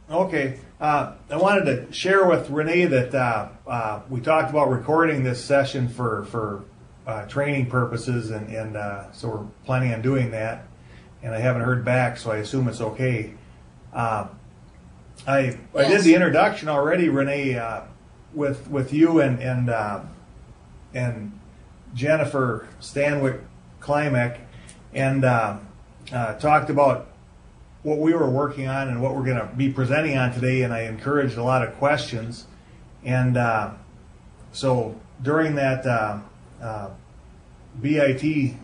Okay. I wanted to share with Renee that we talked about recording this session for training purposes, and so we're planning on doing that. And I haven't heard back, so I assume it's okay. I did the introduction already, Renee, with you and Jennifer Stanwyck Klimek, and talked about what we were working on and what we're going to be presenting on today, and I encouraged a lot of questions. And so during that BIT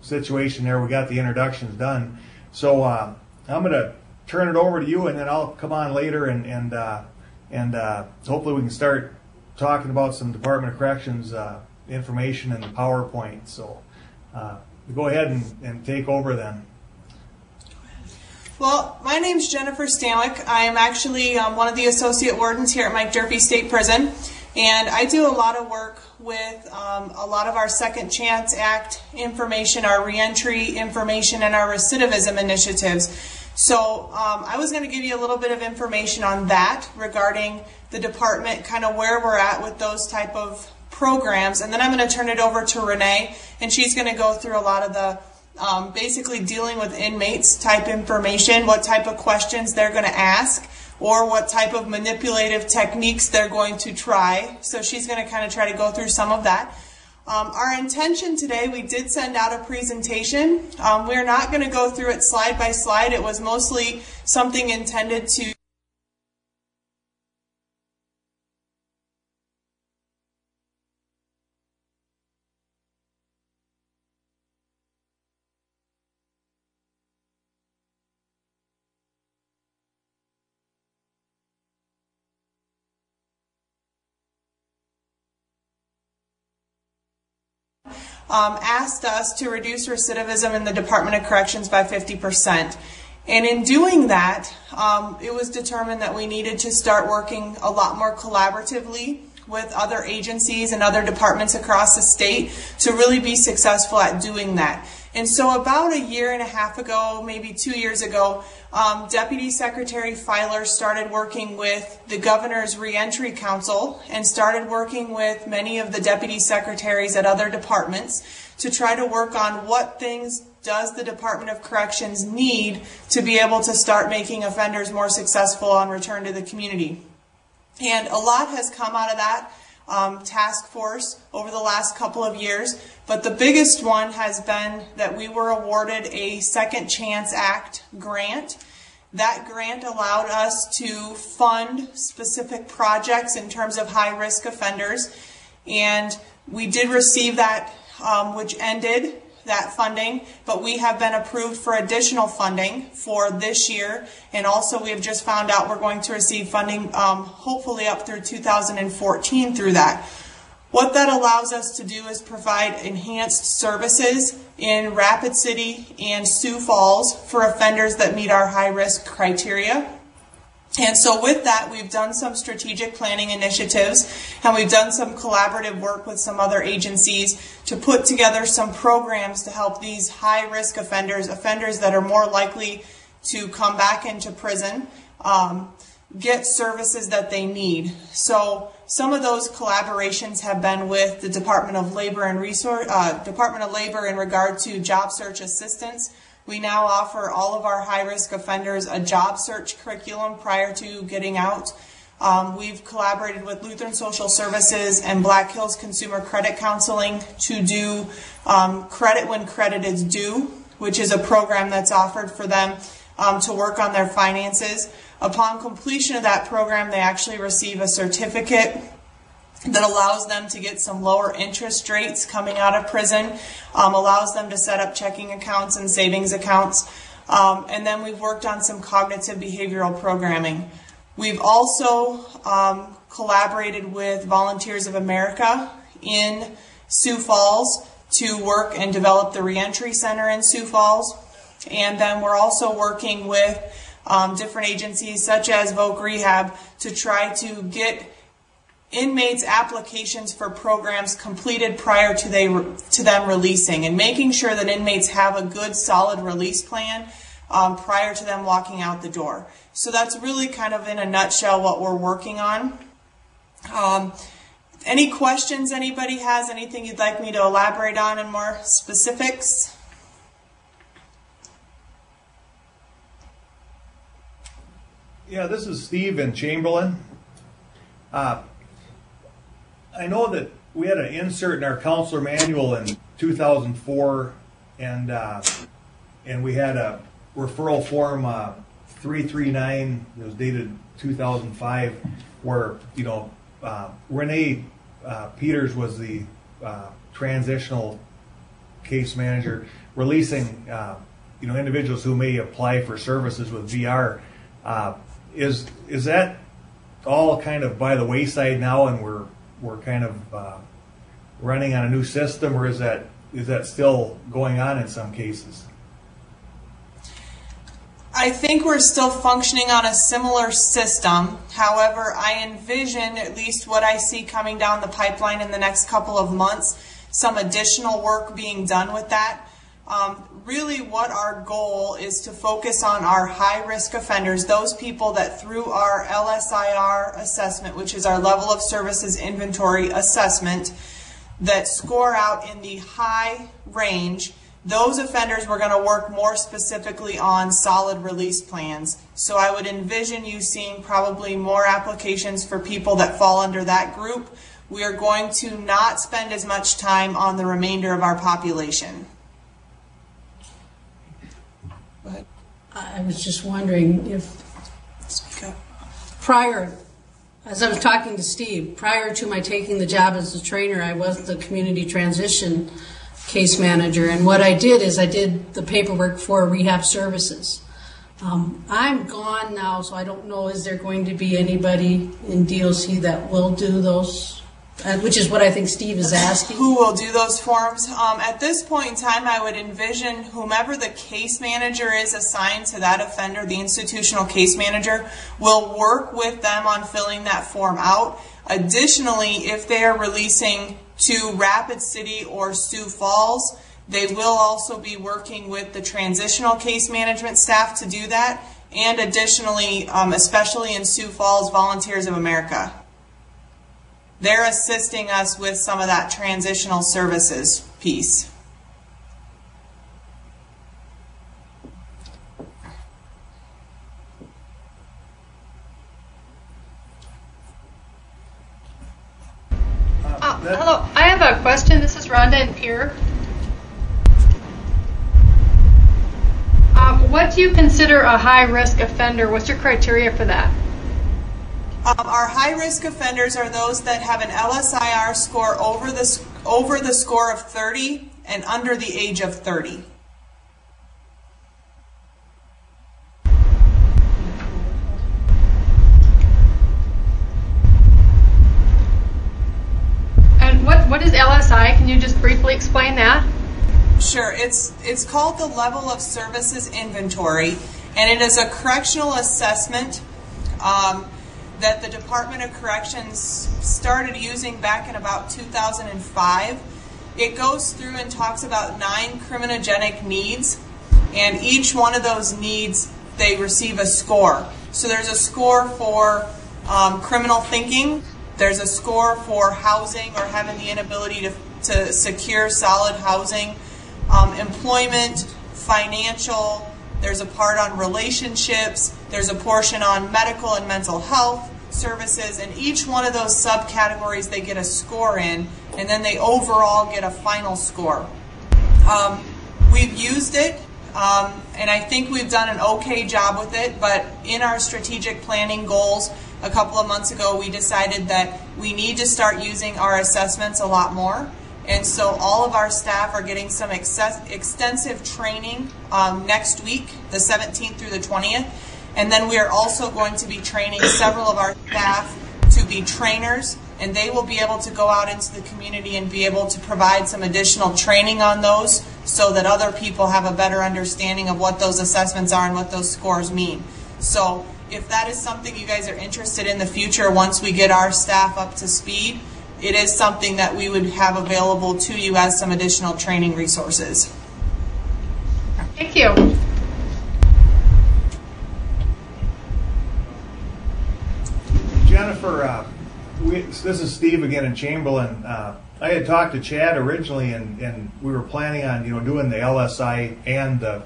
situation there, we got the introductions done. So I'm going to turn it over to you, and then I'll come on later, and hopefully we can start talking about some Department of Corrections information in the PowerPoint. So go ahead and take over then. Well, my name's Jennifer Stanwyck. I am actually one of the associate wardens here at Mike Durfee State Prison, and I do a lot of work with a lot of our Second Chance Act information, our reentry information, and our recidivism initiatives. So I was going to give you a little bit of information on that regarding the department, kind of where we're at with those type of programs, and then I'm going to turn it over to Renee, and she's going to go through a lot of the basically dealing with inmates type information, what type of questions they're going to ask, or what type of manipulative techniques they're going to try. So she's going to kind of try to go through some of that. Our intention today, we did send out a presentation. We're not going to go through it slide by slide. It was mostly something intended to asked us to reduce recidivism in the Department of Corrections by 50%. And in doing that, it was determined that we needed to start working a lot more collaboratively with other agencies and other departments across the state to really be successful at doing that. And so about a year and a half ago, maybe 2 years ago, Deputy Secretary Filer started working with the Governor's Reentry Council and started working with many of the deputy secretaries at other departments to try to work on what things does the Department of Corrections need to be able to start making offenders more successful on return to the community. And a lot has come out of that task force over the last couple of years, but the biggest one has been that we were awarded a Second Chance Act grant. That grant allowed us to fund specific projects in terms of high-risk offenders, and we did receive that, which ended that funding, but we have been approved for additional funding for this year, and also we have just found out we're going to receive funding hopefully up through 2014 through that. What that allows us to do is provide enhanced services in Rapid City and Sioux Falls for offenders that meet our high-risk criteria. And so with that, we've done some strategic planning initiatives, and we've done some collaborative work with some other agencies to put together some programs to help these high-risk offenders, offenders that are more likely to come back into prison, get services that they need. So some of those collaborations have been with the Department of Labor and Department of Labor in regard to job search assistance. We now offer all of our high-risk offenders a job search curriculum prior to getting out. We've collaborated with Lutheran Social Services and Black Hills Consumer Credit Counseling to do Credit When Credit is Due, which is a program that's offered for them to work on their finances. Upon completion of that program, they actually receive a certificate that allows them to get some lower interest rates coming out of prison, allows them to set up checking accounts and savings accounts, and then we've worked on some cognitive behavioral programming. We've also collaborated with Volunteers of America in Sioux Falls to work and develop the Reentry Center in Sioux Falls, and then we're also working with different agencies such as Voc Rehab to try to get inmates' applications for programs completed prior to them releasing, and making sure that inmates have a good, solid release plan prior to them walking out the door. So that's really kind of in a nutshell what we're working on. Any questions anybody has? Anything you'd like me to elaborate on in more specifics? Yeah, this is Steve in Chamberlain. I know that we had an insert in our counselor manual in 2004, and we had a referral form 339 that was dated 2005, where Renee Peters was the transitional case manager, releasing individuals who may apply for services with VR. Is that all kind of by the wayside now, and we're kind of running on a new system, or is that still going on in some cases? I think we're still functioning on a similar system. However, I envision, at least what I see coming down the pipeline in the next couple of months, some additional work being done with that. Really what our goal is to focus on our high-risk offenders, those people that through our LSIR assessment, which is our level of services inventory assessment, that score out in the high range. Those offenders we're going to work more specifically on solid release plans. So I would envision you seeing probably more applications for people that fall under that group. We are going to not spend as much time on the remainder of our population. Go ahead. I was just wondering if Speak up. prior, as I was talking to Steve, prior to my taking the job as a trainer, I was the community transition case manager, and what I did is I did the paperwork for rehab services. I'm gone now, so I don't know, is there going to be anybody in DOC that will do those, which is what I think Steve is asking. Who will do those forms? At this point in time, I would envision whomever the case manager is assigned to that offender, the institutional case manager, will work with them on filling that form out. Additionally, if they are releasing to Rapid City or Sioux Falls, they will also be working with the transitional case management staff to do that, and additionally, especially in Sioux Falls, Volunteers of America. They're assisting us with some of that transitional services piece. Hello, I have a question. This is Rhonda in Pierre. What do you consider a high-risk offender? What's your criteria for that? Our high-risk offenders are those that have an LSIR score over the score of 30 and under the age of 30. And what is LSI? Can you just briefly explain that? Sure. It's called the Level of Services Inventory, and it is a correctional assessment that the Department of Corrections started using back in about 2005. It goes through and talks about 9 criminogenic needs, and each one of those needs, they receive a score. So there's a score for criminal thinking, there's a score for housing or having the inability to secure solid housing, employment, financial, there's a part on relationships, there's a portion on medical and mental health services, and each one of those subcategories they get a score in, and then they overall get a final score. We've used it, and I think we've done an okay job with it, but in our strategic planning goals a couple of months ago, we decided that we need to start using our assessments a lot more. And so all of our staff are getting some extensive training next week, the 17th through the 20th. And then we are also going to be training several of our staff to be trainers, and they will be able to go out into the community and be able to provide some additional training on those so that other people have a better understanding of what those assessments are and what those scores mean. So if that is something you guys are interested in the future, once we get our staff up to speed, it is something that we would have available to you as some additional training resources. Thank you. Jennifer, this is Steve again in Chamberlain. I had talked to Chad originally, and we were planning on doing the LSI and the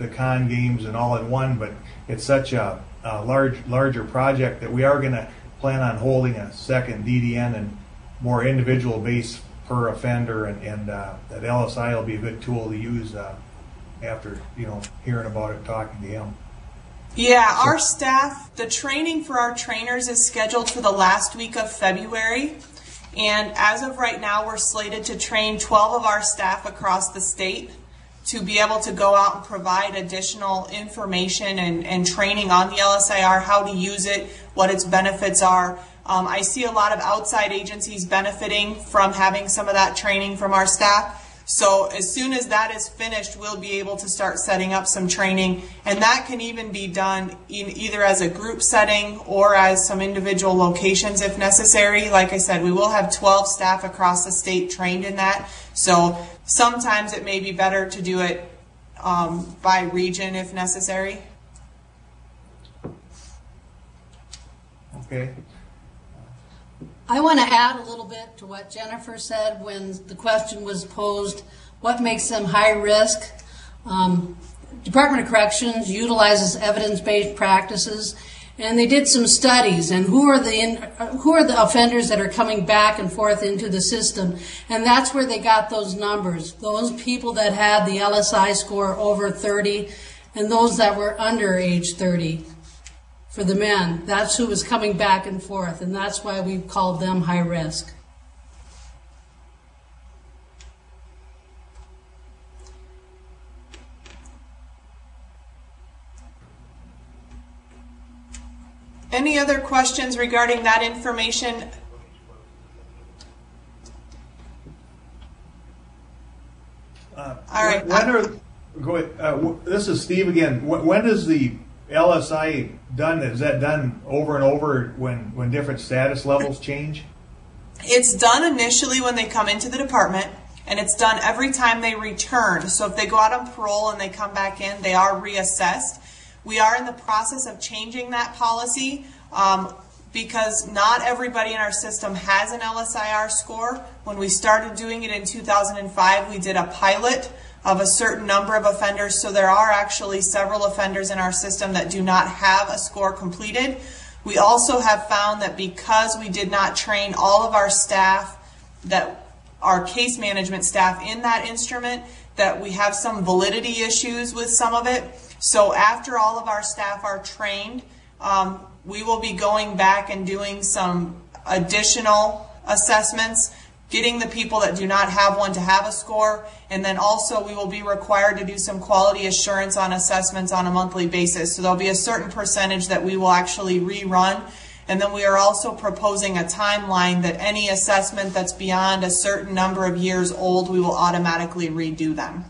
con games and all in one, but it's such a larger project that we are going to plan on holding a second DDN and more individual base per offender, and that LSI will be a good tool to use after hearing about it, talking to him. Yeah, our staff, the training for our trainers is scheduled for the last week of February. And as of right now, we're slated to train 12 of our staff across the state to be able to go out and provide additional information and training on the LSIR, how to use it, what its benefits are. I see a lot of outside agencies benefiting from having some of that training from our staff. So as soon as that is finished, we'll be able to start setting up some training, and that can even be done either as a group setting or as some individual locations if necessary. Like I said, we will have 12 staff across the state trained in that, so sometimes it may be better to do it by region if necessary. Okay. I want to add a little bit to what Jennifer said when the question was posed, what makes them high risk? Department of Corrections utilizes evidence-based practices, and they did some studies, and who are the offenders that are coming back and forth into the system, and that's where they got those numbers. Those people that had the LSI score over 30 and those that were under age 30. For the men, that's who was coming back and forth, and that's why we called them high risk. Any other questions regarding that information? All right. This is Steve again. When is the LSI done? Is that done over and over when different status levels change? It's done initially when they come into the department, and it's done every time they return. So if they go out on parole and they come back in, they are reassessed. We are in the process of changing that policy because not everybody in our system has an LSIR score. When we started doing it in 2005, we did a pilot of a certain number of offenders, so there are actually several offenders in our system that do not have a score completed. We also have found that because we did not train all of our staff, that our case management staff in that instrument, that we have some validity issues with some of it. So after all of our staff are trained, we will be going back and doing some additional assessments, getting the people that do not have one to have a score, and then also we will be required to do some quality assurance on assessments on a monthly basis. So there'll be a certain percentage that we will actually rerun, and then we are also proposing a timeline that any assessment that's beyond a certain number of years old, we will automatically redo them.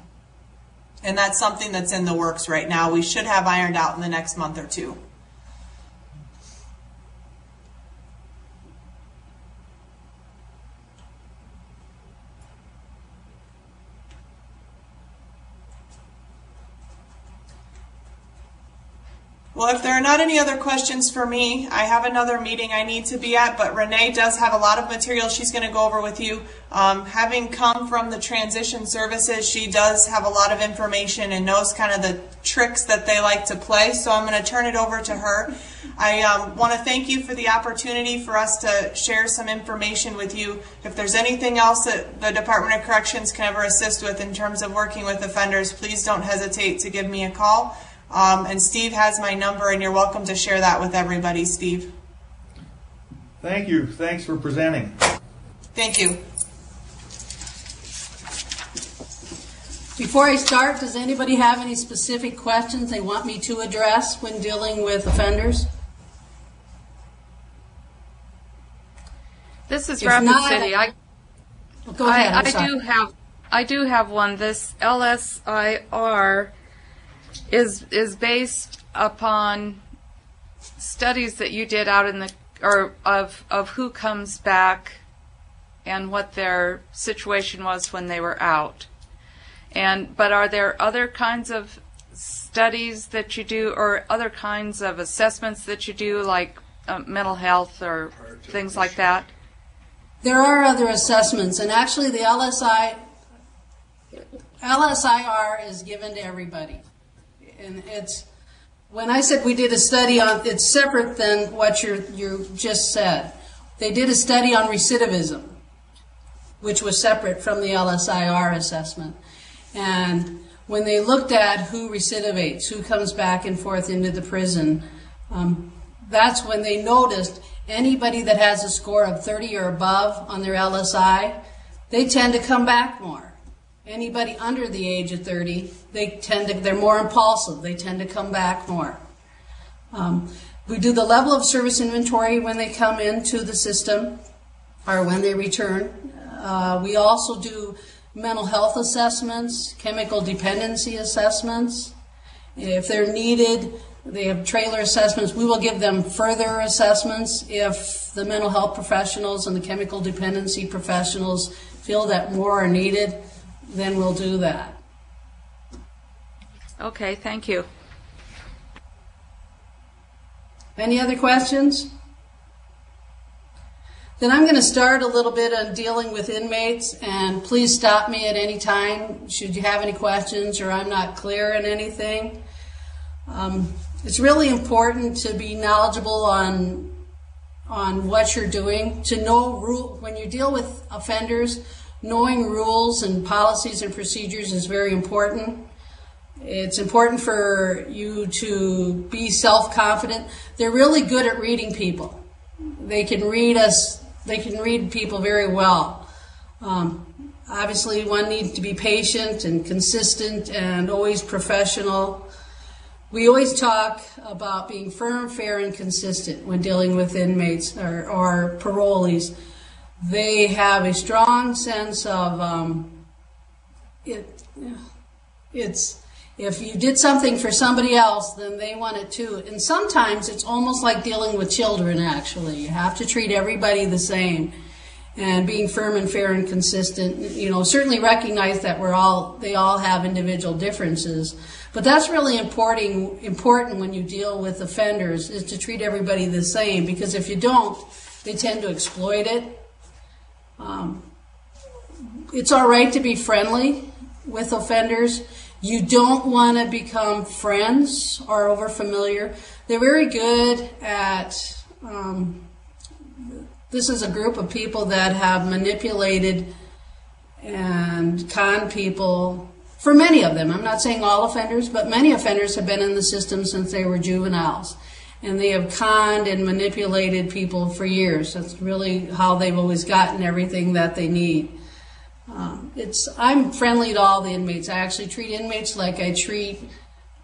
And that's something that's in the works right now. We should have ironed out in the next month or two. Well, if there are not any other questions for me, I have another meeting I need to be at, but Renee does have a lot of material she's going to go over with you. Having come from the transition services, she does have a lot of information and knows kind of the tricks that they like to play, so I'm going to turn it over to her. I want to thank you for the opportunity for us to share some information with you. If there's anything else that the Department of Corrections can ever assist with in terms of working with offenders, please don't hesitate to give me a call. And Steve has my number, and you're welcome to share that with everybody, Steve. Thank you. Thanks for presenting. Thank you. Before I start, does anybody have any specific questions they want me to address when dealing with offenders? This is If Rapid not, City. Go ahead. I do have one. This LSIR is based upon studies that you did out in the of who comes back and what their situation was when they were out. But are there other kinds of studies that you do or other kinds of assessments that you do, like mental health or things like that? There are other assessments, and actually the LSIR is given to everybody. And it's, when I said we did a study on, it's separate than what you just said. They did a study on recidivism, which was separate from the LSIR assessment. And when they looked at who recidivates, who comes back and forth into the prison, that's when they noticed anybody that has a score of 30 or above on their LSI, they tend to come back more. Anybody under the age of 30, they're more impulsive. They tend to come back more. We do the level of service inventory when they come into the system or when they return. We also do mental health assessments, chemical dependency assessments. If they're needed, they have trailer assessments. We will give them further assessments if the mental health professionals and the chemical dependency professionals feel that more are needed, then we'll do that. Okay, thank you. Any other questions? Then I'm going to start a little bit on dealing with inmates, and please stop me at any time should you have any questions or I'm not clear in anything. It's really important to be knowledgeable on what you're doing, to know when you deal with offenders, knowing rules and policies and procedures is very important. It's important for you to be self-confident. They're really good at reading people. They can read people very well. Obviously, one needs to be patient and consistent and always professional. We always talk about being firm, fair, and consistent when dealing with inmates or parolees. They have a strong sense of if you did something for somebody else, then they want it too. And sometimes it's almost like dealing with children, actually. You have to treat everybody the same. And being firm and fair and consistent, certainly recognize that they all have individual differences. But that's really important when you deal with offenders, is to treat everybody the same, because if you don't, they tend to exploit it. It's all right to be friendly with offenders. You don't want to become friends or overfamiliar. They're very good at, this is a group of people that have manipulated and conned people, for many of them. I'm not saying all offenders, but many offenders have been in the system since they were juveniles. And they have conned and manipulated people for years. That's really how they've always gotten everything that they need. I'm friendly to all the inmates. I actually treat inmates like I treat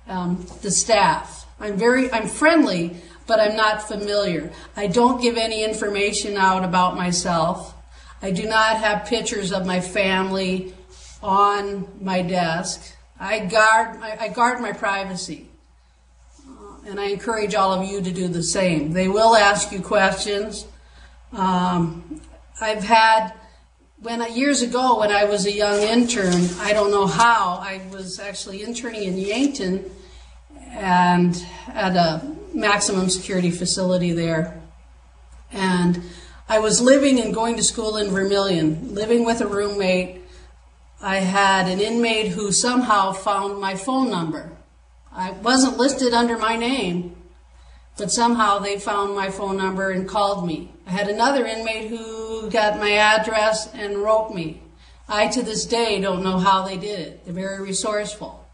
the staff. I'm friendly, but I'm not familiar. I don't give any information out about myself. I do not have pictures of my family on my desk. I guard my privacy. And I encourage all of you to do the same. They will ask you questions. I've had, years ago when I was a young intern, I don't know how, I was actually interning in Yankton and at a maximum security facility there. And I was living and going to school in Vermilion, living with a roommate. I had an inmate who somehow found my phone number. I wasn't listed under my name, but somehow they found my phone number and called me. I had another inmate who got my address and wrote me. I, to this day, don't know how they did it. They're very resourceful.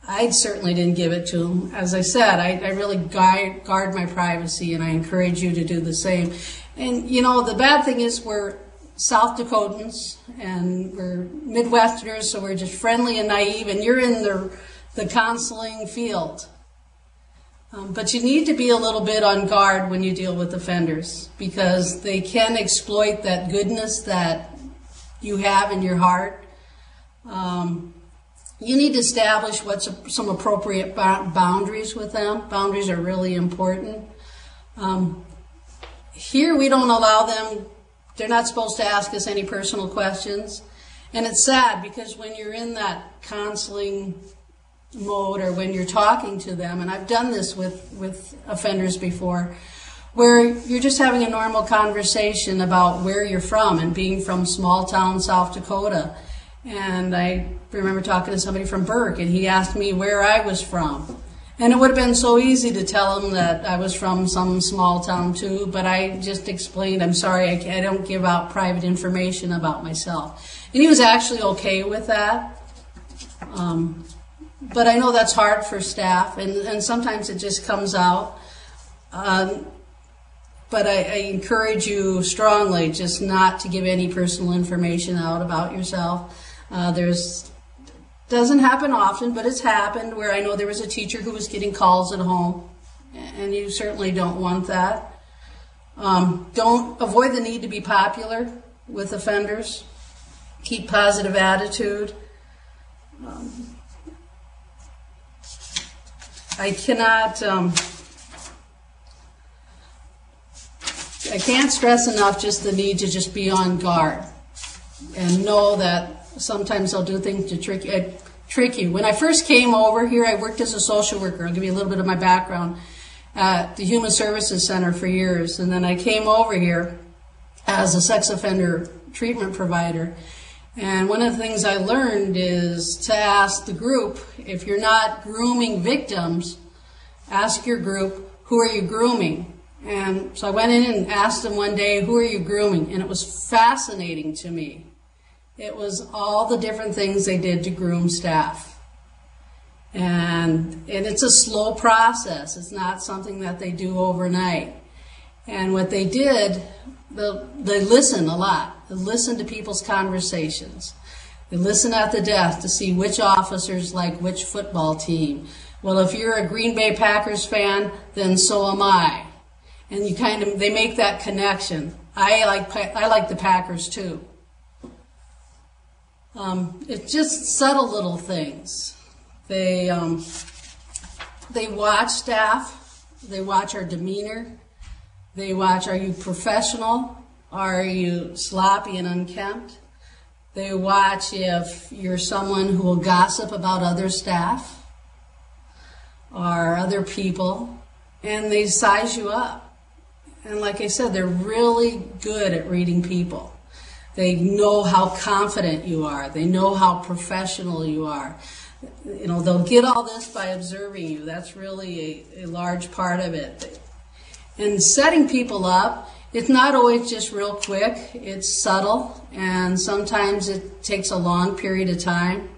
I certainly didn't give it to them. As I said, I really guard my privacy, and I encourage you to do the same. And, the bad thing is we're South Dakotans, and we're Midwesterners, so we're just friendly and naive, and you're in the counseling field. But you need to be a little bit on guard when you deal with offenders, because they can exploit that goodness that you have in your heart. You need to establish what's some appropriate boundaries with them. Boundaries are really important. Here we don't allow them, they're not supposed to ask us any personal questions. And it's sad, because when you're in that counseling mode, or when you're talking to them, and I've done this with offenders before, where you're just having a normal conversation about where you're from, and being from small town South Dakota. And I remember talking to somebody from Burke, and he asked me where I was from. And it would have been so easy to tell him that I was from some small town too, but I just explained, I'm sorry, I don't give out private information about myself. And he was actually okay with that. But I know that's hard for staff, and sometimes it just comes out. But I encourage you strongly just not to give any personal information out about yourself. Doesn't happen often, but it's happened where I know there was a teacher who was getting calls at home, and you certainly don't want that. Don't avoid the need to be popular with offenders. Keep positive attitude. I can't stress enough just the need to just be on guard and know that sometimes they'll do things to trick you. When I first came over here, I worked as a social worker. I'll give you a little bit of my background at the Human Services Center for years. And then I came over here as a sex offender treatment provider. And one of the things I learned is to ask the group, if you're not grooming victims, ask your group, who are you grooming? And so I went in and asked them one day, who are you grooming? And it was fascinating to me. It was all the different things they did to groom staff. And it's a slow process. It's not something that they do overnight. And what they did, they listen a lot. They listen to people's conversations. They listen at the desk to see which officers like which football team. Well, if you're a Green Bay Packers fan, then so am I. And they make that connection. I like the Packers too. It's just subtle little things. They watch staff. They watch our demeanor. They watch, are you professional? Are you sloppy and unkempt? They watch if you're someone who will gossip about other staff or other people, and they size you up. And like I said, they're really good at reading people. They know how confident you are. They know how professional you are. You know, they'll get all this by observing you. That's really a large part of it. And setting people up, it's not always just real quick. It's subtle, and sometimes it takes a long period of time.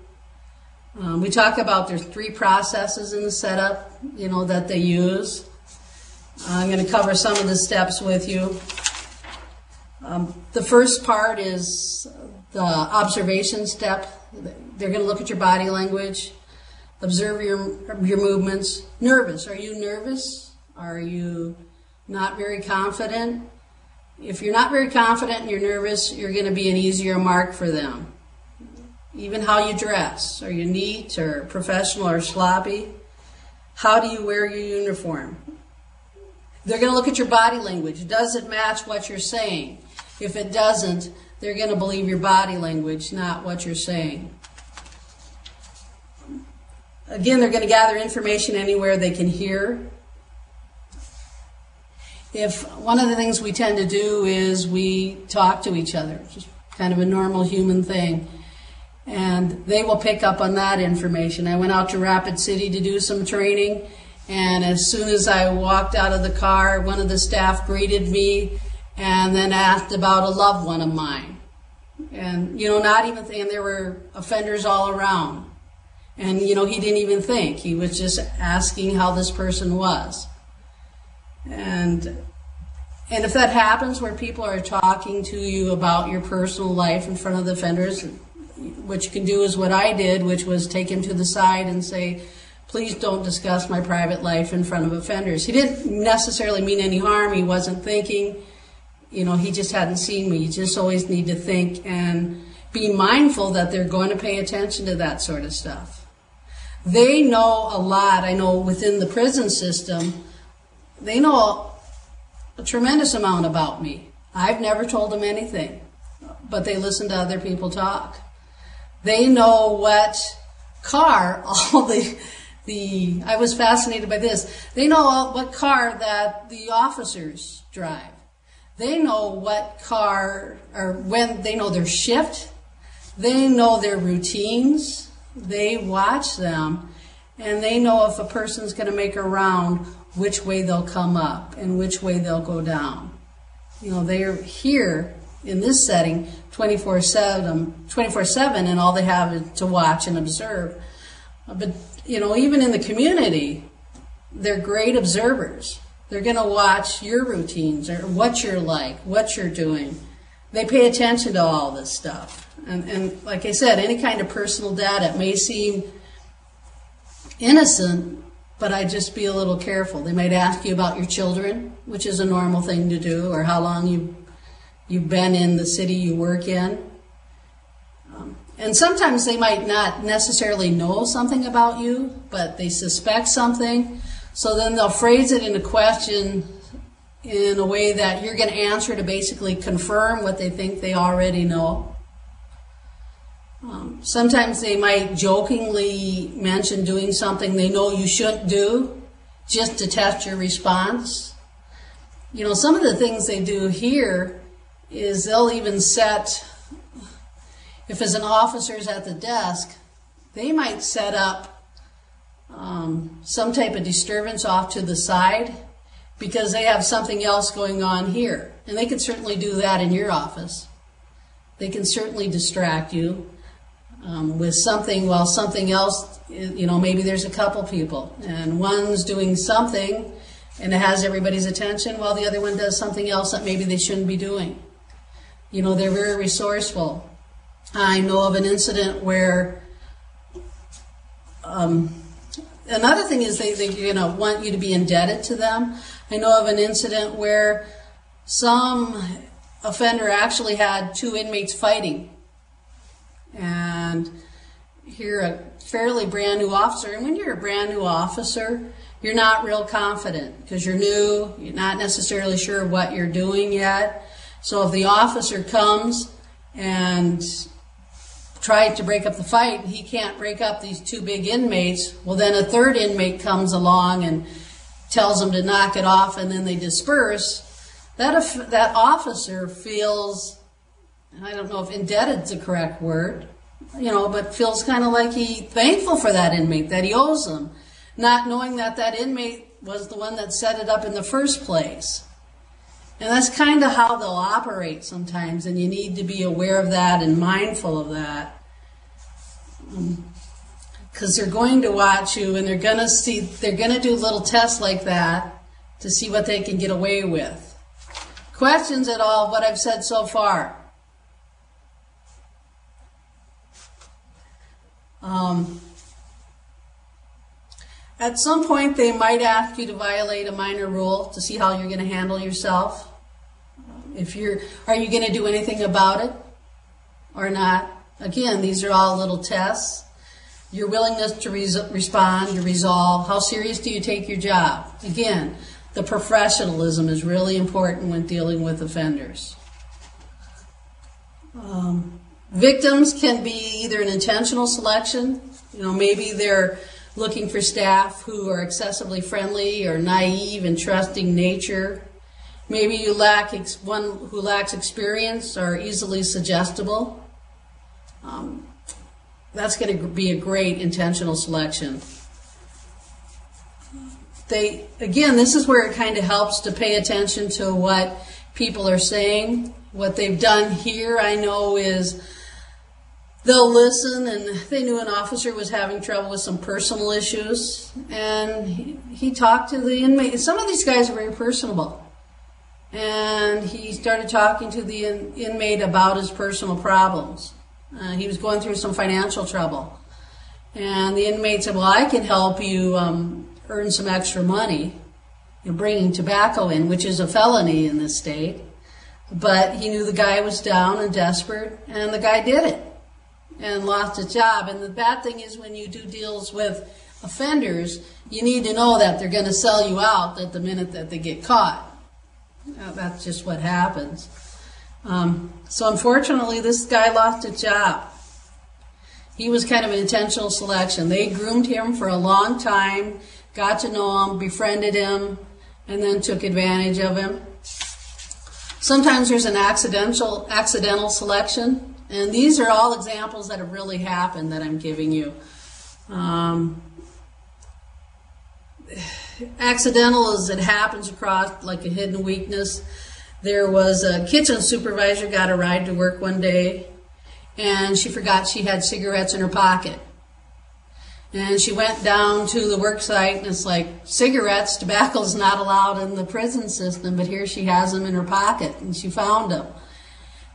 We talk about there's 3 processes in the setup, that they use. I'm going to cover some of the steps with you. The first part is the observation step. They're going to look at your body language, observe your movements. Nervous. Are you nervous? Are you not very confident? If you're not very confident and you're nervous, you're going to be an easier mark for them. Even how you dress. Are you neat or professional or sloppy? How do you wear your uniform? They're going to look at your body language. Does it match what you're saying? If it doesn't, they're going to believe your body language, not what you're saying. Again, they're going to gather information anywhere they can hear. One of the things we tend to do is we talk to each other, just kind of a normal human thing. And they will pick up on that information. I went out to Rapid City to do some training, and as soon as I walked out of the car, one of the staff greeted me and then asked about a loved one of mine. And, not even thinking, there were offenders all around. And, he didn't even think. He was just asking how this person was. And if that happens where people are talking to you about your personal life in front of the offenders, what you can do is what I did, which was take him to the side and say, please don't discuss my private life in front of offenders. He didn't necessarily mean any harm. He wasn't thinking. He just hadn't seen me. You just always need to think and be mindful that they're going to pay attention to that sort of stuff. They know a lot. I know within the prison system, they know a tremendous amount about me. I've never told them anything, but they listen to other people talk. They know what car, all I was fascinated by this. They know what car that the officers drive. They know what car, or when they know their shift. They know their routines. They watch them, and they know if a person's going to make a round, which way they'll come up and which way they'll go down. You know, they're here in this setting 24/7, and all they have is to watch and observe. But, you know, even in the community, they're great observers. They're going to watch your routines or what you're like, what you're doing. They pay attention to all this stuff. And like I said, any kind of personal data, it may seem innocent, but I'd just be a little careful. They might ask you about your children, which is a normal thing to do, or how long you've been in the city you work in. And sometimes they might not necessarily know something about you, but they suspect something. So then they'll phrase it in a question in a way that you're going to answer to basically confirm what they think they already know. Sometimes they might jokingly mention doing something they know you shouldn't do just to test your response. You know, some of the things they do here is they'll even set, if as an officer's at the desk, they might set up some type of disturbance off to the side because they have something else going on here. And they can certainly do that in your office. They can certainly distract you with something while something else, you know, maybe there's a couple people and one's doing something and it has everybody's attention while the other one does something else that maybe they shouldn't be doing. You know, they're very resourceful. I know of an incident where another thing is they you know, want you to be indebted to them. I know of an incident where some offender actually had two inmates fighting. And you're a fairly brand new officer. And when you're a brand new officer, you're not real confident because you're new. You're not necessarily sure what you're doing yet. So if the officer comes and tried to break up the fight, and he can't break up these two big inmates, well, then a third inmate comes along and tells them to knock it off, and then they disperse. That officer feels, I don't know if indebted's the correct word, you know, but feels kind of like he's thankful for that inmate, that he owes them, not knowing that that inmate was the one that set it up in the first place. And that's kind of how they'll operate sometimes, and you need to be aware of that and mindful of that. Because they're going to watch you, and they're going to do little tests like that to see what they can get away with. Questions at all of what I've said so far? At some point, they might ask you to violate a minor rule to see how you're going to handle yourself. Are you going to do anything about it or not? Again, these are all little tests. Your willingness to respond, your resolve. How serious do you take your job? Again, the professionalism is really important when dealing with offenders. Victims can be either an intentional selection. You know, maybe they're looking for staff who are excessively friendly or naive and trusting nature. Maybe you lack one who lacks experience or easily suggestible. That's going to be a great intentional selection. Again, this is where it kind of helps to pay attention to what people are saying. What they've done here, I know, is they'll listen, and they knew an officer was having trouble with some personal issues, and he talked to the inmate. Some of these guys are very personable, and he started talking to the inmate about his personal problems. He was going through some financial trouble, and the inmate said, well, I can help you earn some extra money, bringing tobacco in, which is a felony in this state. But he knew the guy was down and desperate, and the guy did it and lost his job. And the bad thing is when you do deals with offenders, you need to know that they're going to sell you out at the minute that they get caught. That's just what happens. So unfortunately, this guy lost his job. He was kind of an intentional selection. They groomed him for a long time, got to know him, befriended him, and then took advantage of him. Sometimes there's an accidental selection, and these are all examples that have really happened that I'm giving you. Accidental is it happens across like a hidden weakness. There was a kitchen supervisor got a ride to work one day, and she forgot she had cigarettes in her pocket. And she went down to the work site, and it's like, cigarettes, tobacco's not allowed in the prison system, but here she has them in her pocket, and she found them.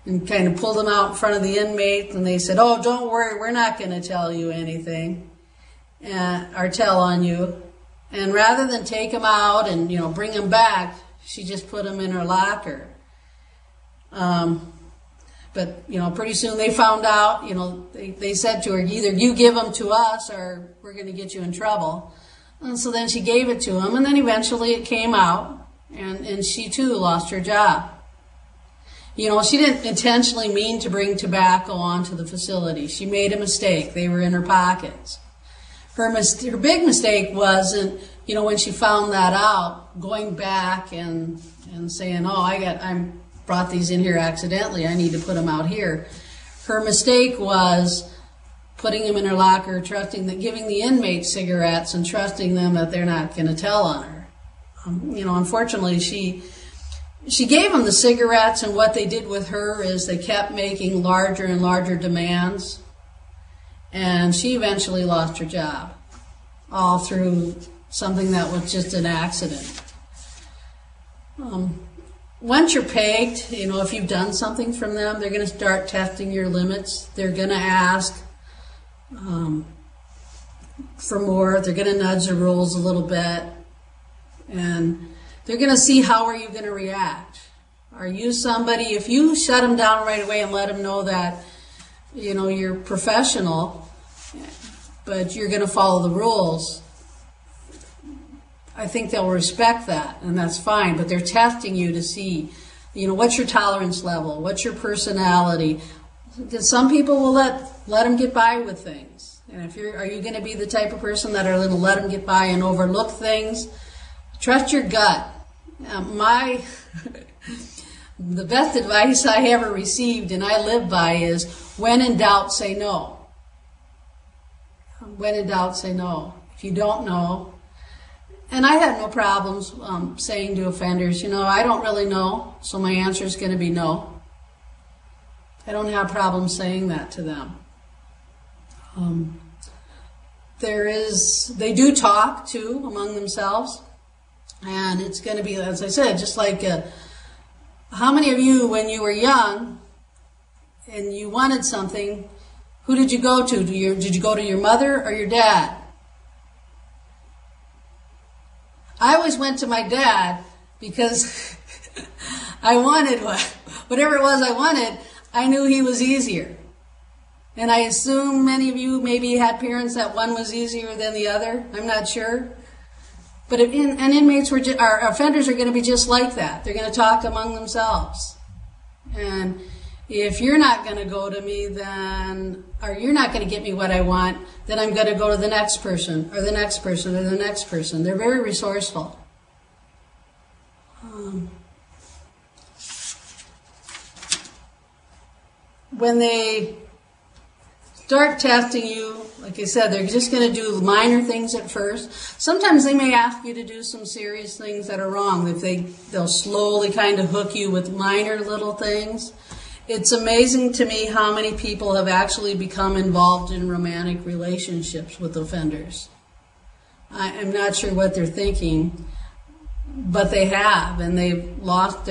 And kind of pulled them out in front of the inmates, and they said, oh, don't worry, we're not going to tell you anything, or tell on you. And rather than take them out and, bring them back, she just put them in her locker. But, pretty soon they found out, they said to her, either you give them to us or we're going to get you in trouble. And so then she gave it to him, and then eventually it came out, and she too lost her job. She didn't intentionally mean to bring tobacco onto the facility. She made a mistake. They were in her pockets. Her big mistake wasn't, when she found that out, going back and saying, oh, I brought these in here accidentally, I need to put them out here. Her mistake was putting them in her locker, giving the inmates cigarettes and trusting them that they're not going to tell on her. Unfortunately, she gave them the cigarettes, and what they did with her is they kept making larger and larger demands, and she eventually lost her job, all through something that was just an accident. Once you're pegged, if you've done something from them, they're going to start testing your limits. They're going to ask for more. They're going to nudge the rules a little bit. And they're going to see how are you going to react. Are you somebody, if you shut them down right away and let them know that, you're professional, but you're going to follow the rules, I think they'll respect that, and that's fine, but they're testing you to see, what's your tolerance level, what's your personality. Some people will let them get by with things, and are you going to be the type of person that are going to let them get by and overlook things? Trust your gut. The best advice I ever received and I live by is, when in doubt, say no. When in doubt, say no. If you don't know. And I had no problems saying to offenders, I don't really know, so my answer is going to be no. I don't have problems saying that to them. They do talk, too, among themselves. And it's going to be, as I said, just like, how many of you, when you were young and you wanted something, who did you go to? Did you go to your mother or your dad? I always went to my dad because I wanted whatever it was I wanted. I knew he was easier. And I assume many of you maybe had parents that one was easier than the other. I'm not sure. But offenders are going to be just like that. They're going to talk among themselves. And if you're not going to go to me, or you're not going to get me what I want, then I'm going to go to the next person, or the next person, or the next person. They're very resourceful. When they start testing you, like I said, they're just going to do minor things at first. Sometimes they may ask you to do some serious things that are wrong. They'll slowly kind of hook you with minor little things. It's amazing to me how many people have actually become involved in romantic relationships with offenders. I'm not sure what they're thinking, but they have, and they've lost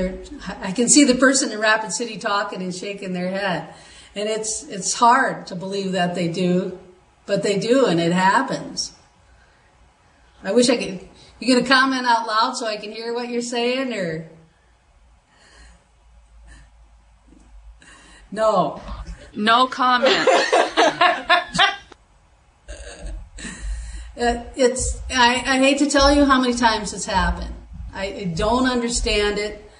I can see the person in Rapid City talking and shaking their head. And it's hard to believe that they do, but they do, and it happens. I wish I could. You going to comment out loud so I can hear what you're saying, or? No. No comment. I hate to tell you how many times it's happened. I don't understand it.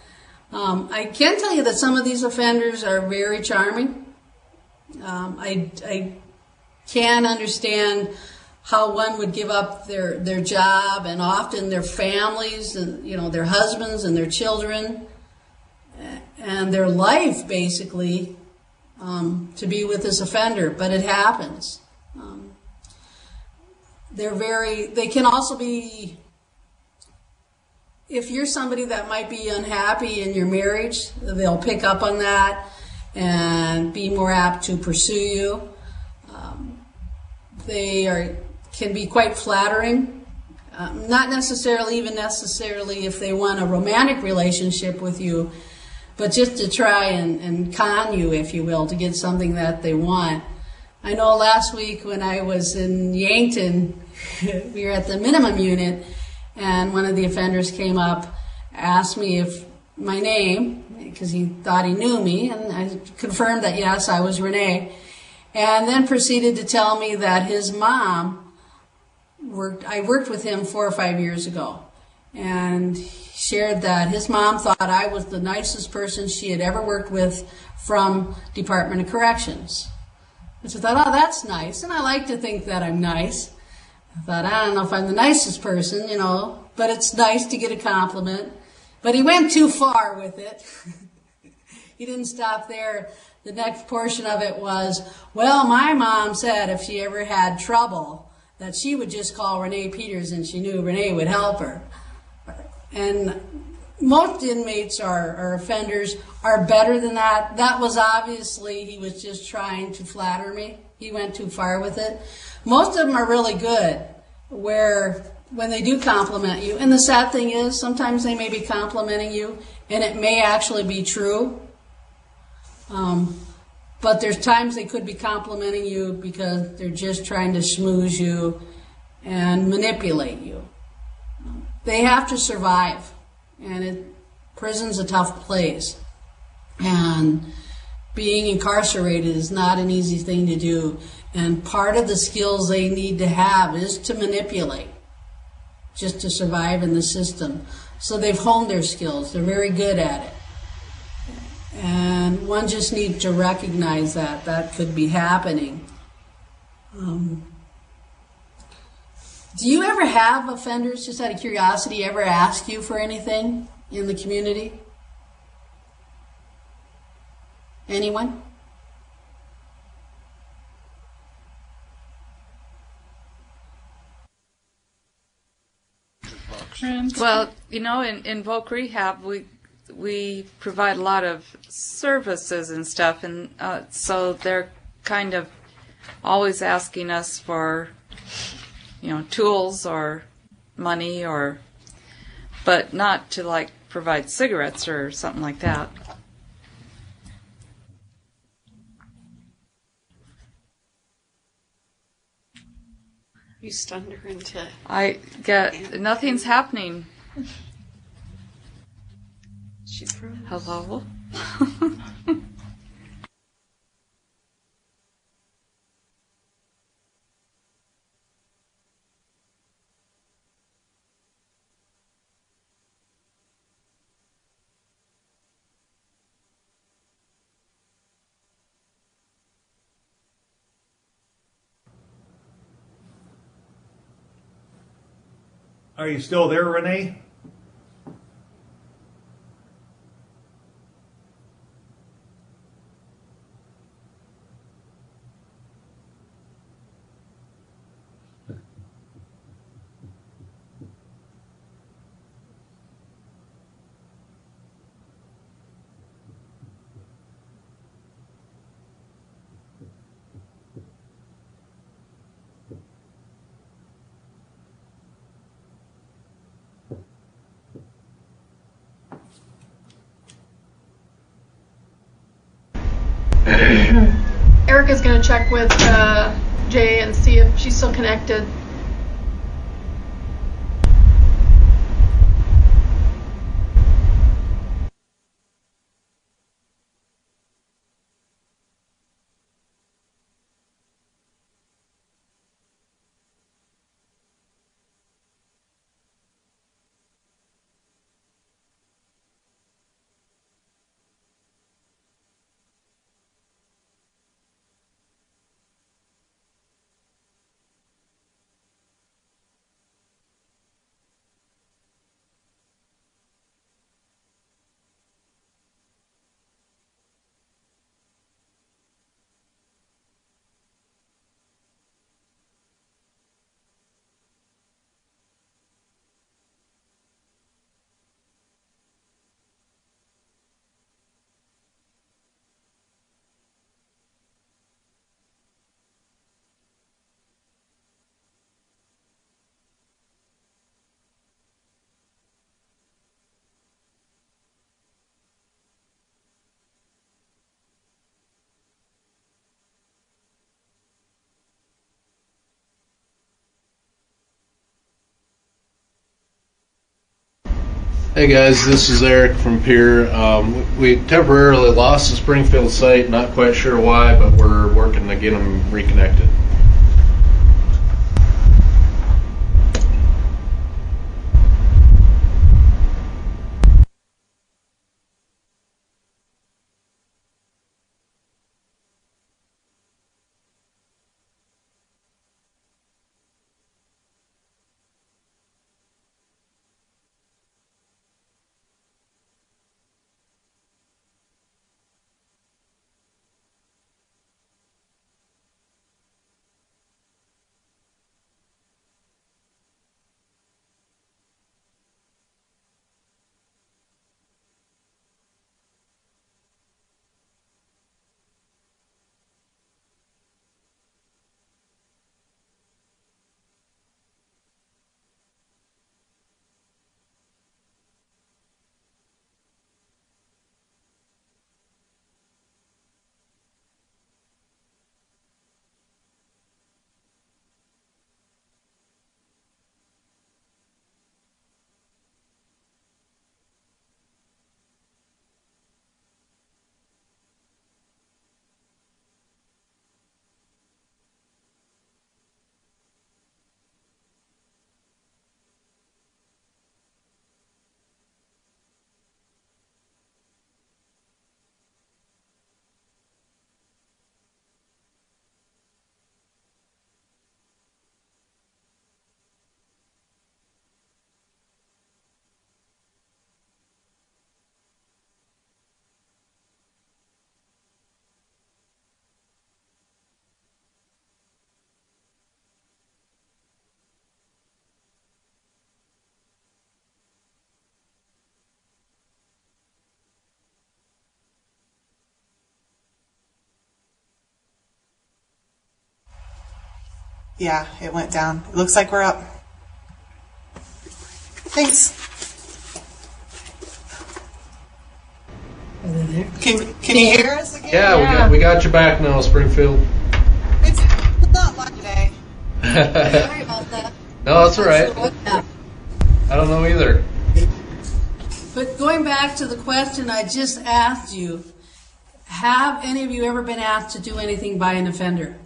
I can tell you that some of these offenders are very charming. I can understand how one would give up their job and often their families and, you know, their husbands and their children and their life, basically, to be with this offender. But it happens. They can also be, if you're somebody that might be unhappy in your marriage, they'll pick up on that and be more apt to pursue you. Can be quite flattering, not necessarily if they want a romantic relationship with you, but just to try and con you, if you will, to get something that they want. I know last week when I was in Yankton, we were at the minimum unit, and one of the offenders came up, asked me if my name, because he thought he knew me, and I confirmed that yes, I was Renee, and then proceeded to tell me that his mom I worked with him 4 or 5 years ago, and shared that his mom thought I was the nicest person she had ever worked with from Department of Corrections. And so I thought, oh, that's nice, and I like to think that I'm nice. I thought, I don't know if I'm the nicest person, you know, but it's nice to get a compliment. But he went too far with it. He didn't stop there. The next portion of it was, well, my mom said if she ever had trouble, that she would just call Renee Peters and she knew Renee would help her. And most inmates or offenders are better than that. That was obviously, he was just trying to flatter me. He went too far with it. Most of them are really good, where when they do compliment you, and the sad thing is, sometimes they may be complimenting you, and it may actually be true. But there's times they could be complimenting you because they're just trying to schmooze you and manipulate you. They have to survive, and prison's a tough place. And being incarcerated is not an easy thing to do. And part of the skills they need to have is to manipulate, just to survive in the system. So they've honed their skills. They're very good at it. And one just needs to recognize that that could be happening. Do you ever have offenders, just out of curiosity, ever ask you for anything in the community? Anyone? Well, you know, in Voc Rehab, we provide a lot of services and stuff, and so they're kind of always asking us for, you know, tools or money, but not to like provide cigarettes or something like that. You stunned her into... Nothing's happening. She froze. Hello? Are you still there, Renee? Erica's going to check with Jay and see if she's still connected. Hey guys, this is Eric from Pier. We temporarily lost the Springfield site, not quite sure why, but we're working to get them reconnected. Yeah, it went down. It looks like we're up. Thanks. Can you hear us again? Yeah, we got your back now, Springfield. It's not live today. Sorry about that. No, that's all right. I don't know either. But going back to the question I just asked you, have any of you ever been asked to do anything by an offender?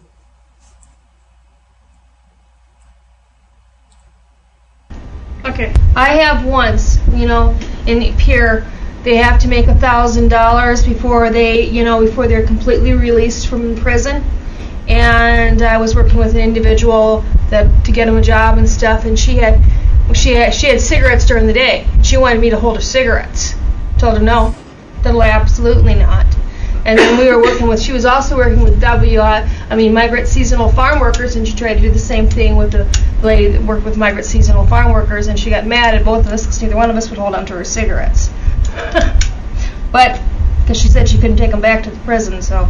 Okay, I have once, in Pier, they have to make $1,000 before before they're completely released from prison. And I was working with an individual to get him a job and stuff, and she had cigarettes during the day. She wanted me to hold her cigarettes. Told her no, absolutely not. And then she was also working with migrant seasonal farm workers, and she tried to do the same thing with the lady that worked with migrant seasonal farm workers, and she got mad at both of us because neither one of us would hold on to her cigarettes. But, because she said she couldn't take them back to the prison, so.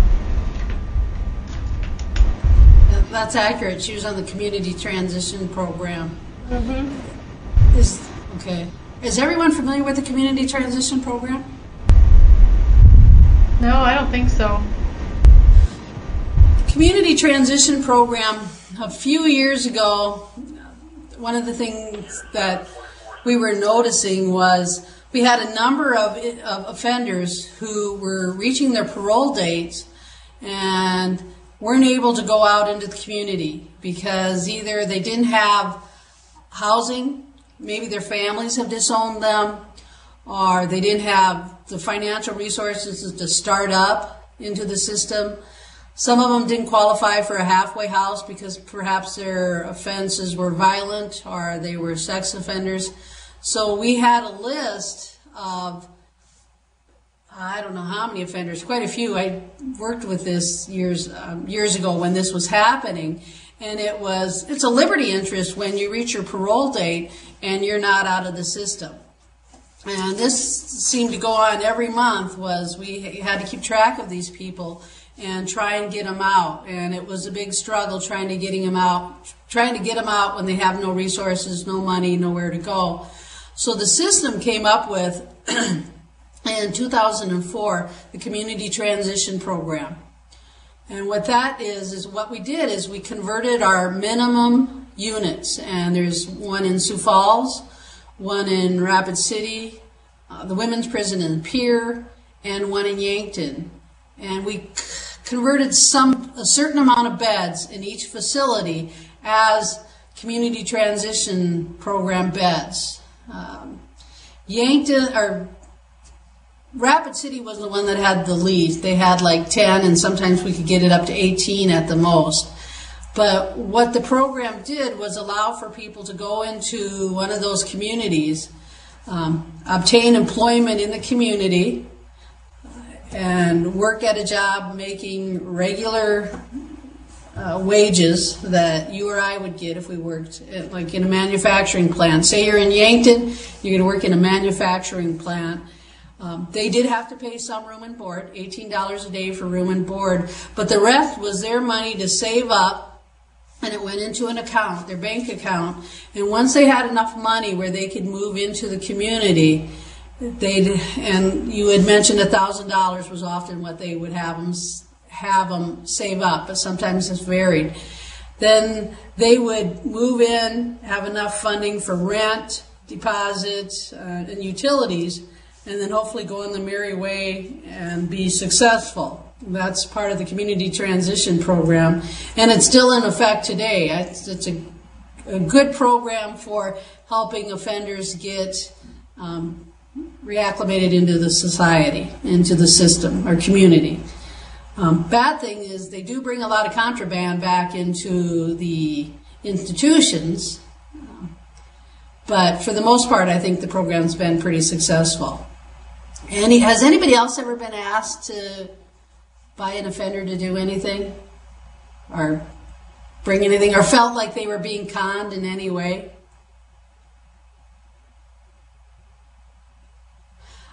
That's accurate. She was on the community transition program. Mm-hmm. Is everyone familiar with the community transition program? No, I don't think so. Community transition program, a few years ago, one of the things that we were noticing was we had a number of offenders who were reaching their parole dates and weren't able to go out into the community because either they didn't have housing, maybe their families have disowned them, or they didn't have the financial resources to start up into the system. Some of them didn't qualify for a halfway house because perhaps their offenses were violent or they were sex offenders. So we had a list of, I don't know how many offenders, quite a few. I worked with this years ago when this was happening. And it's a liberty interest when you reach your parole date and you're not out of the system. And this seemed to go on every month. We had to keep track of these people and try and get them out. And it was a big struggle trying to get them out when they have no resources, no money, nowhere to go. So the system came up with, in 2004, the Community Transition Program. And what that is what we did is we converted our minimum units. And there's one in Sioux Falls, one in Rapid City, the women's prison in Pierre, and one in Yankton. And we converted a certain amount of beds in each facility as community transition program beds. Yankton, or Rapid City was the one that had the least. They had like 10, and sometimes we could get it up to 18 at the most. But what the program did was allow for people to go into one of those communities, obtain employment in the community, and work at a job making regular wages that you or I would get if we worked like in a manufacturing plant. Say you're in Yankton, you're going to work in a manufacturing plant. They did have to pay some room and board, $18 a day for room and board, but the rest was their money to save up, and it went into an account, their bank account, and once they had enough money where they could move into the community, and you had mentioned $1,000 was often what they would have them save up, but sometimes it's varied. Then they would move in, have enough funding for rent, deposits, and utilities, and then hopefully go on the merry way and be successful. That's part of the community transition program, and it's still in effect today. It's a good program for helping offenders get reacclimated into the society, into the system or community. Bad thing is they do bring a lot of contraband back into the institutions, but for the most part, I think the program's been pretty successful. Has anybody else ever been asked to buy an offender to do anything, or bring anything, or felt like they were being conned in any way?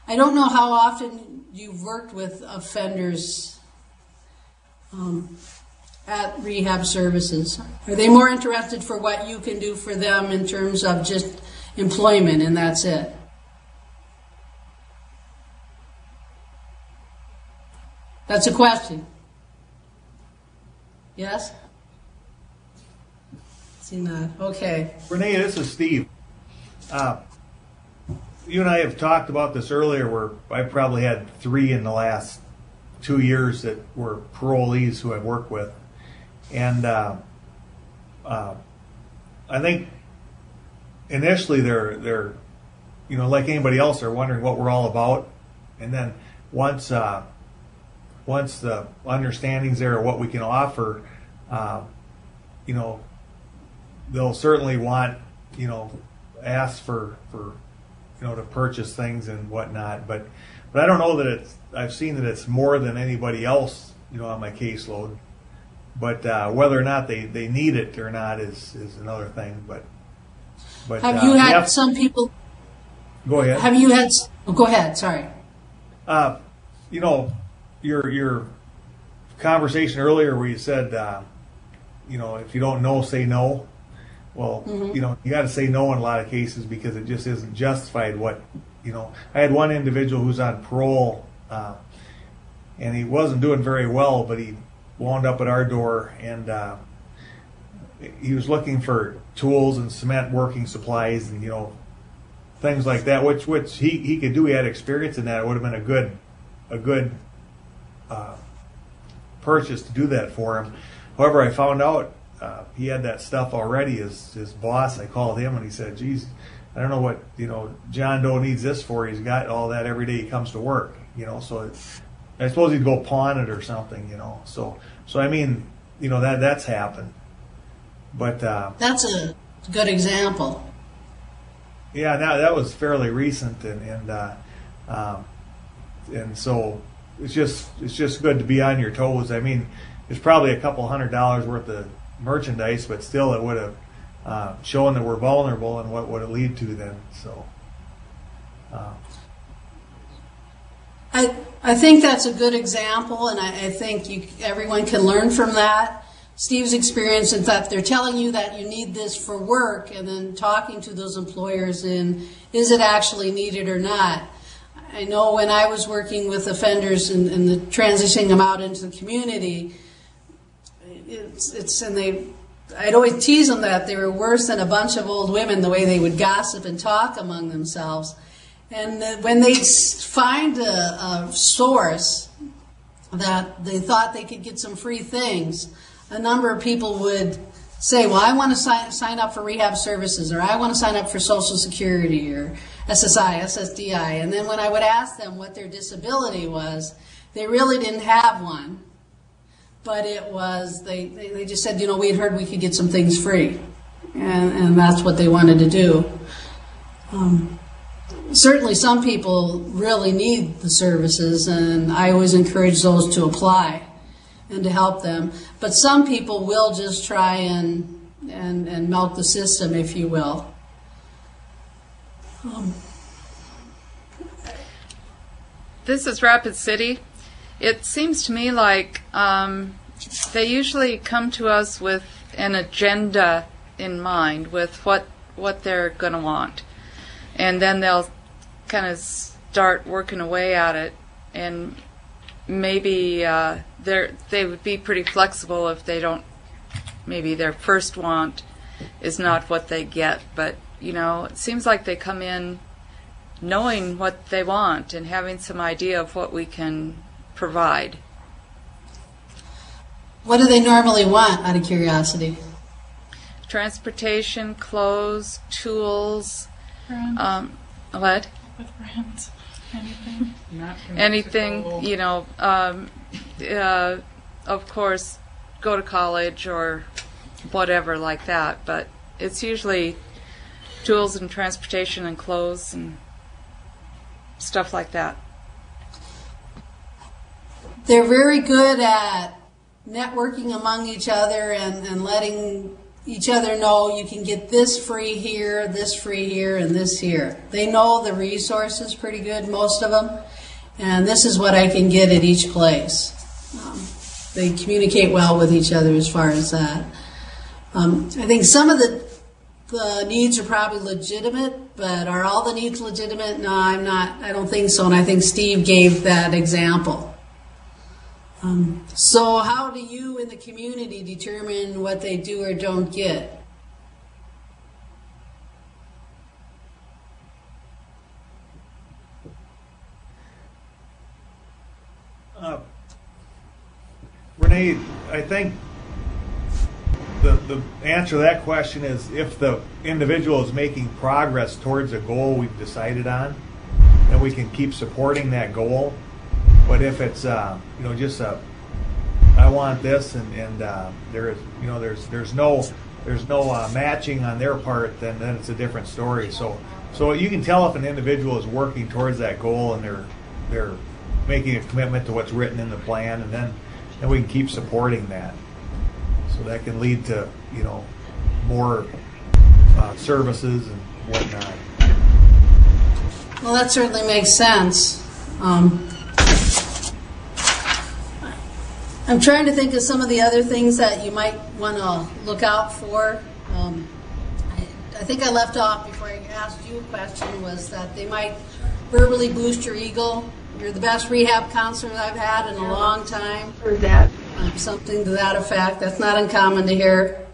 I don't know how often you've worked with offenders at rehab services. Are they more interested for what you can do for them in terms of just employment and that's it? That's a question. Yes? See that? Okay. Renee, this is Steve. You and I have talked about this earlier, where I probably had 3 in the last 2 years that were parolees who I've worked with. And I think initially they're like anybody else, they're wondering what we're all about. And then once the understanding's there of what we can offer, they'll certainly want, ask for to purchase things and whatnot. But I don't know that I've seen that it's more than anybody else, on my caseload. But whether or not they need it or not is another thing. But have you had some people? Go ahead. Have you had? Oh, go ahead. Sorry. Your conversation earlier where you said, if you don't know, say no. Well, you got to say no in a lot of cases because it just isn't justified. I had one individual who's on parole, and he wasn't doing very well, but he wound up at our door, and he was looking for tools and cement working supplies and things like that, which he could do. He had experience in that. It would have been a good purchase to do that for him. However, I found out he had that stuff already. His boss, I called him and he said, geez, I don't know what John Doe needs this for. He's got all that every day he comes to work, so I suppose he'd go pawn it or something, so I mean, that's happened. But that's a good example. Yeah, that was fairly recent, and so it's just good to be on your toes. I mean, there's probably a couple $100 worth of merchandise, but still, it would have shown that we're vulnerable, and what would it lead to then? So, I think that's a good example, and I think everyone can learn from that. Steve's experience is that they're telling you that you need this for work, and then talking to those employers and is it actually needed or not. I know when I was working with offenders and transitioning them out into the community, I'd always tease them that they were worse than a bunch of old women, the way they would gossip and talk among themselves. And when they find a source that they thought they could get some free things, a number of people would say, well, I want to sign up for rehab services, or I want to sign up for Social Security, or SSI, SSDI. And then when I would ask them what their disability was, they really didn't have one. But it was, they just said, we had heard we could get some things free. And that's what they wanted to do. Certainly some people really need the services, and I always encourage those to apply and to help them. But some people will just try and milk the system, if you will. This is Rapid City. It seems to me like they usually come to us with an agenda in mind, with what they're going to want. And then they'll kind of start working away at it, and maybe they would be pretty flexible if they don't, maybe their first want is not what they get. But, it seems like they come in knowing what they want and having some idea of what we can provide. What do they normally want, out of curiosity? Transportation, clothes, tools. What? With rent, anything? Anything, of course, go to college or whatever like that. But it's usually tools and transportation and clothes and stuff like that. They're very good at networking among each other and letting each other know you can get this free here, and this here. They know the resources pretty good, most of them, and this is what I can get at each place. They communicate well with each other as far as that. I think some of the needs are probably legitimate, but are all the needs legitimate? No, I don't think so, and I think Steve gave that example. So how do you in the community determine what they do or don't get? Renee, I think the answer to that question is if the individual is making progress towards a goal we've decided on, then we can keep supporting that goal. But if it's just I want this and there's no matching on their part, then it's a different story. So you can tell if an individual is working towards that goal and they're making a commitment to what's written in the plan, and then we can keep supporting that. So that can lead to more services and whatnot. Well, that certainly makes sense. I'm trying to think of some of the other things that you might want to look out for. I think I left off before I asked you a question was that they might verbally boost your ego. You're the best rehab counselor I've had in a long time. Heard that. Something to that effect. That's not uncommon to hear.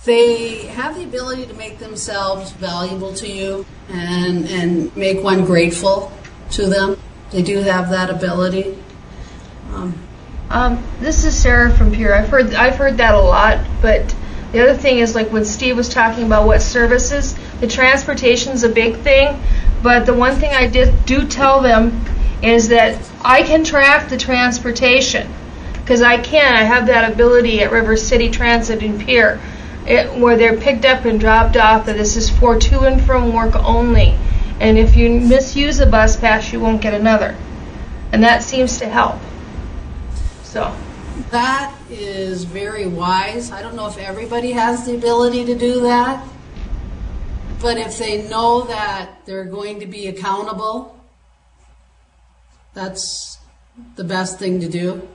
They have the ability to make themselves valuable to you and make one grateful to them. They do have that ability. This is Sarah from Pure. I've heard that a lot, but the other thing is, like when Steve was talking about what services, the transportation's a big thing, but the one thing I do tell them is that I can track the transportation, because I have that ability at River City Transit in Pierre, where they're picked up and dropped off, that this is for to and from work only. And if you misuse a bus pass, you won't get another. And that seems to help. So that is very wise. I don't know if everybody has the ability to do that. But if they know that they're going to be accountable, that's the best thing to do.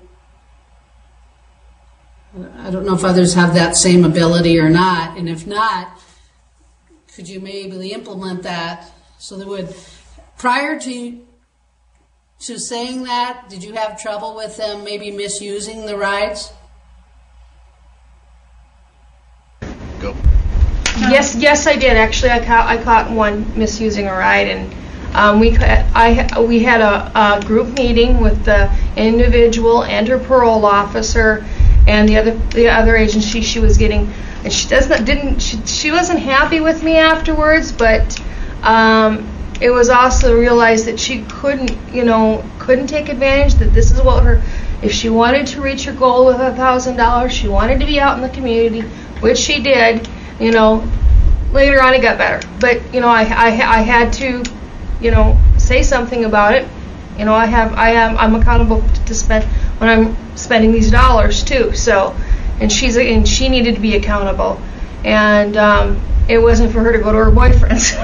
I don't know if others have that same ability or not. And if not, could you maybe implement that? So they would, prior to saying that, did you have trouble with them maybe misusing the rides? Go. Yes, I did. Actually, I caught one misusing a ride, and we had a group meeting with the individual and her parole officer and the other agency she was getting, and she wasn't happy with me afterwards, but it was also realized that she couldn't take advantage, that this is what if she wanted to reach her goal with $1,000, she wanted to be out in the community, which she did. Later on it got better, but I had to say something about it. I'm accountable to spend when I'm spending these dollars too. So, and she needed to be accountable, and it wasn't for her to go to her boyfriend's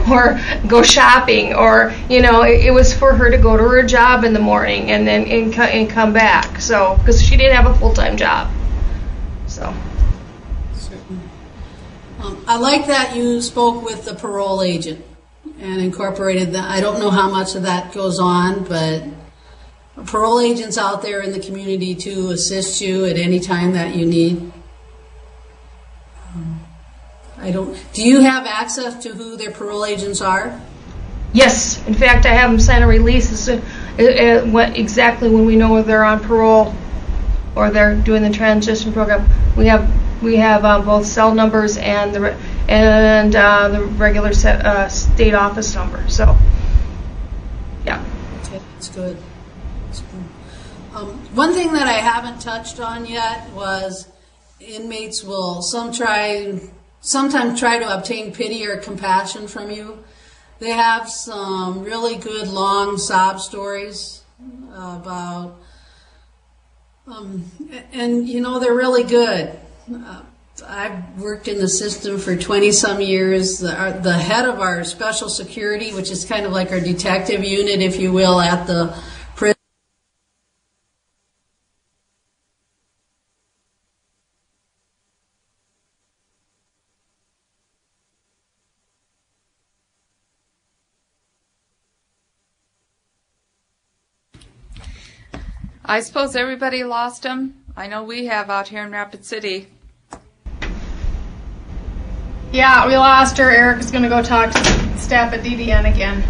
or go shopping, or it was for her to go to her job in the morning and then and come back. So, because she didn't have a full-time job, so. I like that you spoke with the parole agent and incorporated that. I don't know how much of that goes on, but parole agents out there in the community to assist you at any time that you need. Do you have access to who their parole agents are? Yes, in fact, I have them sign a release exactly when we know they're on parole or they're doing the transition program. We have both cell numbers and the regular state office number. So, yeah. Okay, that's good. One thing that I haven't touched on yet was inmates will sometimes try to obtain pity or compassion from you. They have some really good long sob stories about, and they're really good. I've worked in the system for 20-some years. The head of our special security, which is kind of like our detective unit, if you will, at the prison. I suppose everybody lost him. I know we have out here in Rapid City. Yeah, we lost her. Eric is going to go talk to staff at DDN again.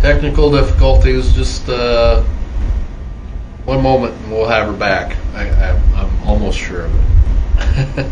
Technical difficulties, just one moment and we'll have her back. I'm almost sure of it.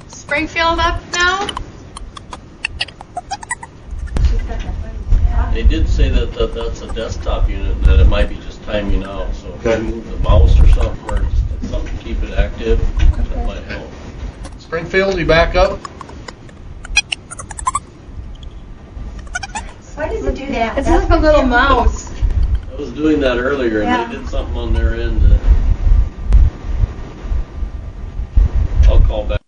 Springfield up now? They did say that that's a desktop unit and that it might be just timing out. So if you move the mouse or something, or just something to keep it active, that might help. Springfield, you back up? Why does it do that? It's like a little mouse. I was doing that earlier, and Yeah. they did something on their end. I'll call back.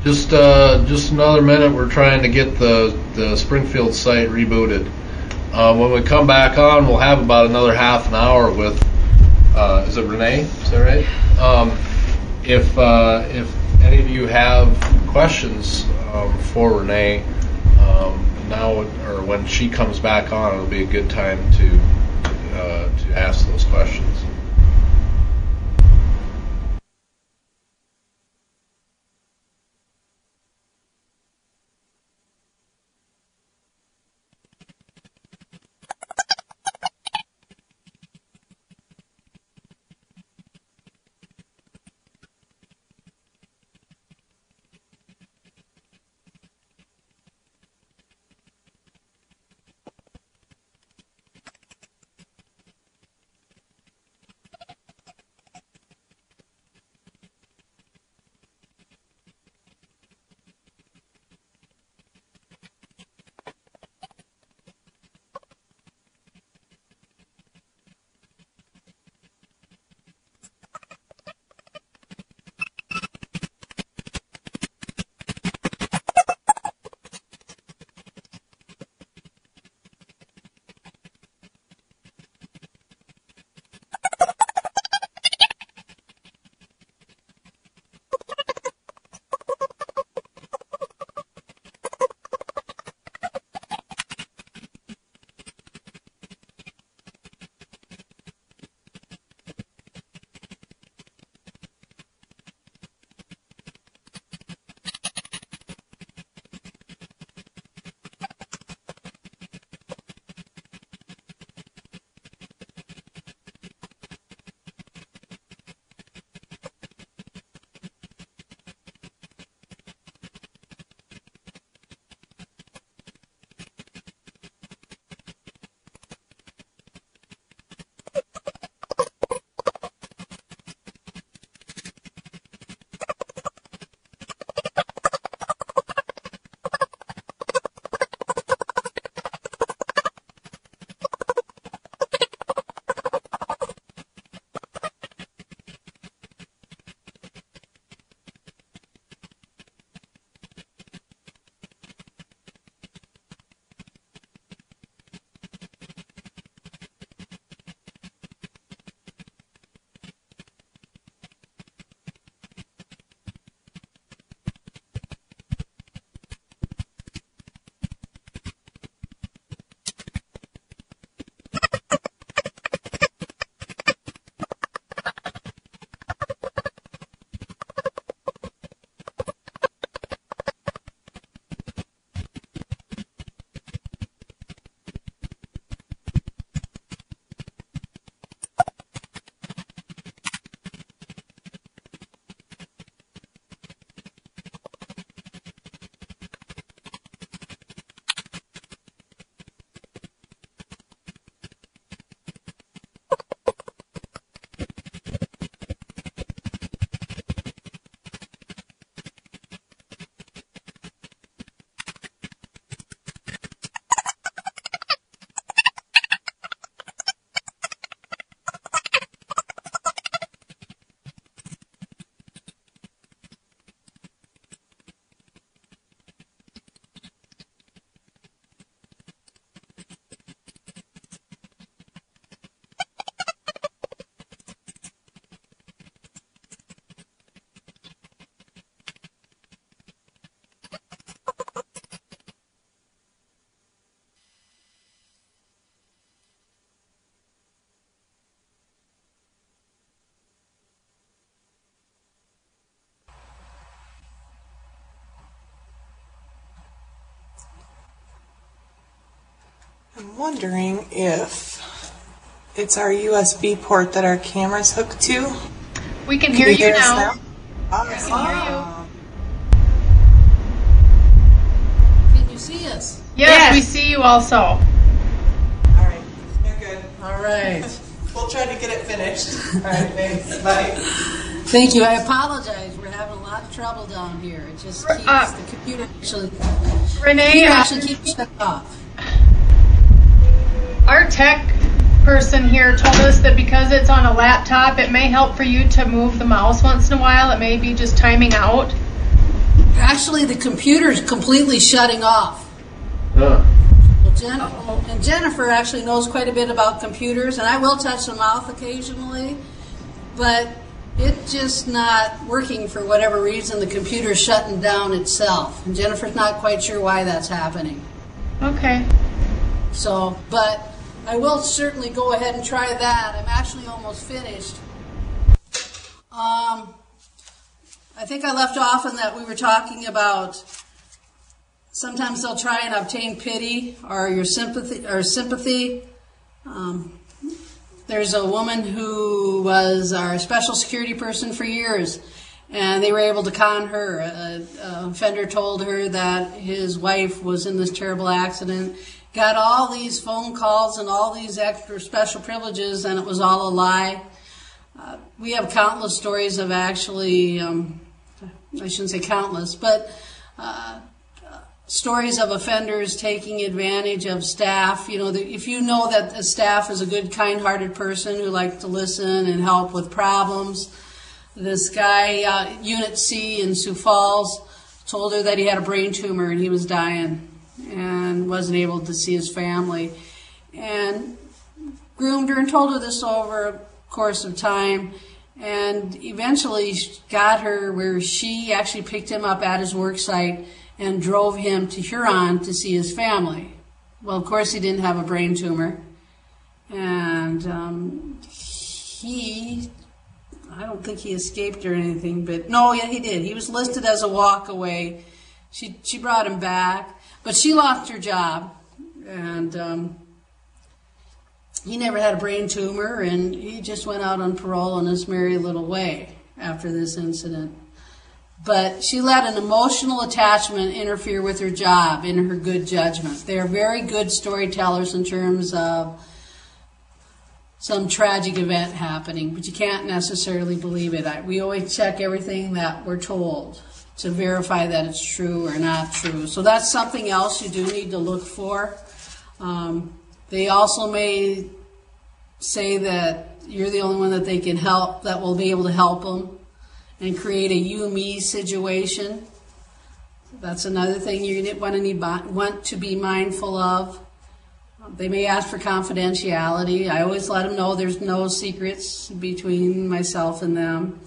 Just another minute. We're trying to get the Springfield site rebooted. When we come back on, we'll have about another half an hour with. Is it Renee? Is that right? If any of you have questions for Renee now or when she comes back on, it'll be a good time to ask those questions. I'm wondering if it's our USB port that our camera's hooked to. We can hear you now. Awesome. Can you see us? Yes, we see you also. All right, you're good. All right. We'll try to get it finished. All right, thanks. Bye. Thank you. I apologize. We're having a lot of trouble down here. It just keeps the computer actually keeps shut off. Our tech person here told us that because it's on a laptop, it may help for you to move the mouse once in a while. It may be just timing out. Actually, the computer's completely shutting off. Huh. And Jennifer actually knows quite a bit about computers, and I will touch the mouth occasionally, but it's just not working for whatever reason. The computer's shutting down itself, and Jennifer's not quite sure why that's happening. Okay. So, but I will certainly go ahead and try that. I'm actually almost finished. I think I left off in that we were talking about sometimes they'll try and obtain pity or your sympathy. There's a woman who was our special security person for years, and they were able to con her. An offender told her that his wife was in this terrible accident, got all these phone calls and all these extra special privileges, and it was all a lie. We have countless stories of actually, I shouldn't say countless, but stories of offenders taking advantage of staff. You know, if you know that the staff is a good, kind-hearted person who likes to listen and help with problems. This guy, Unit C in Sioux Falls, told her that he had a brain tumor and he was dying and wasn't able to see his family. And groomed her and told her this over a course of time, and eventually got her where she actually picked him up at his work site and drove him to Huron to see his family. Well, of course, he didn't have a brain tumor. And I don't think he escaped or anything, but no, yeah, he did. He was listed as a walkaway. She brought him back, but she lost her job. And he never had a brain tumor, and he just went out on parole in his merry little way after this incident. But she let an emotional attachment interfere with her job in her good judgment. They are very good storytellers in terms of some tragic event happening, but you can't necessarily believe it. We always check everything that we're told to verify that it's true or not true. So that's something else you do need to look for. They also may say that you're the only one that they can help, that will be able to help them, and create a you-me situation. That's another thing you want to be mindful of. They may ask for confidentiality. I always let them know there's no secrets between myself and them.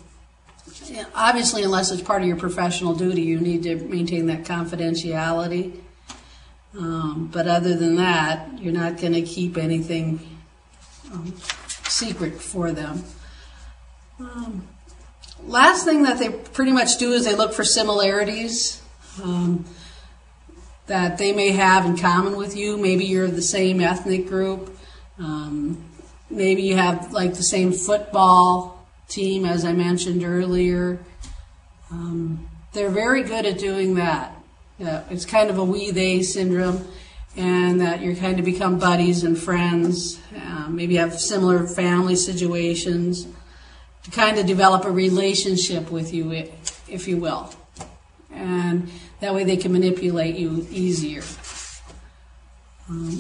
Obviously, unless it's part of your professional duty, you need to maintain that confidentiality. But other than that, you're not going to keep anything secret for them. Last thing that they pretty much do is they look for similarities that they may have in common with you. Maybe you're the same ethnic group. Maybe you have like the same football team, as I mentioned earlier. They're very good at doing that. Yeah, it's kind of a we-they syndrome, and that you're kind of become buddies and friends. Maybe have similar family situations to kind of develop a relationship with you, if you will. And that way they can manipulate you easier.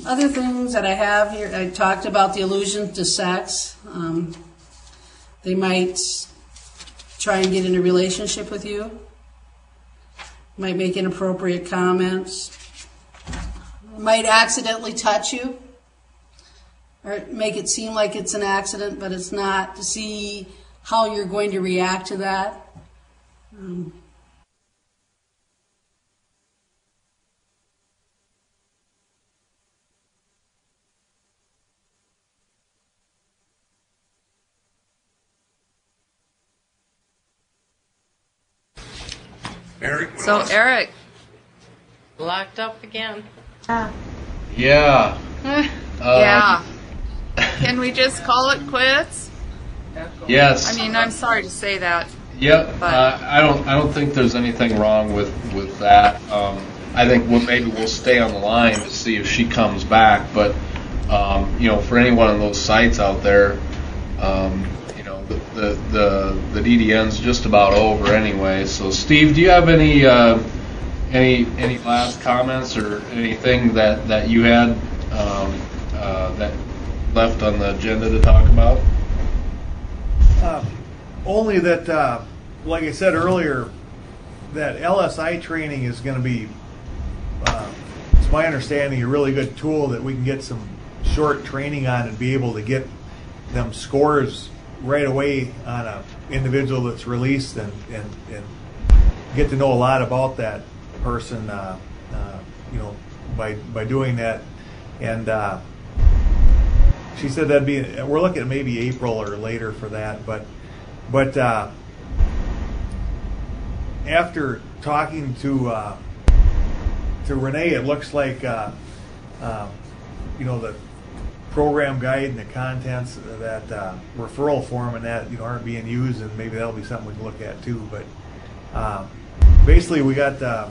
Other things that I have here, I talked about the allusion to sex. They might try and get in a relationship with you. Might make inappropriate comments. Might accidentally touch you. Or make it seem like it's an accident, but it's not, to see how you're going to react to that. Eric. So Eric, Locked up again. Yeah. yeah. Can we just call it quits? Yes. I mean, I'm sorry to say that. Yep. But I don't think there's anything wrong with that. I think maybe we'll stay on the line to see if she comes back. But for any one of those sites out there, the DDN's just about over anyway. So Steve, do you have any last comments or anything that you had that left on the agenda to talk about? Only that, like I said earlier, that LSI training is going to be, it's my understanding, a really good tool that we can get some short training on and be able to get them scores right away on a individual that's released and get to know a lot about that person, by doing that. And she said that'd be, we're looking at maybe April or later for that, but after talking to Renee, it looks like the program guide and the contents of that referral form and that aren't being used, and maybe that'll be something we can look at too. But basically, we got the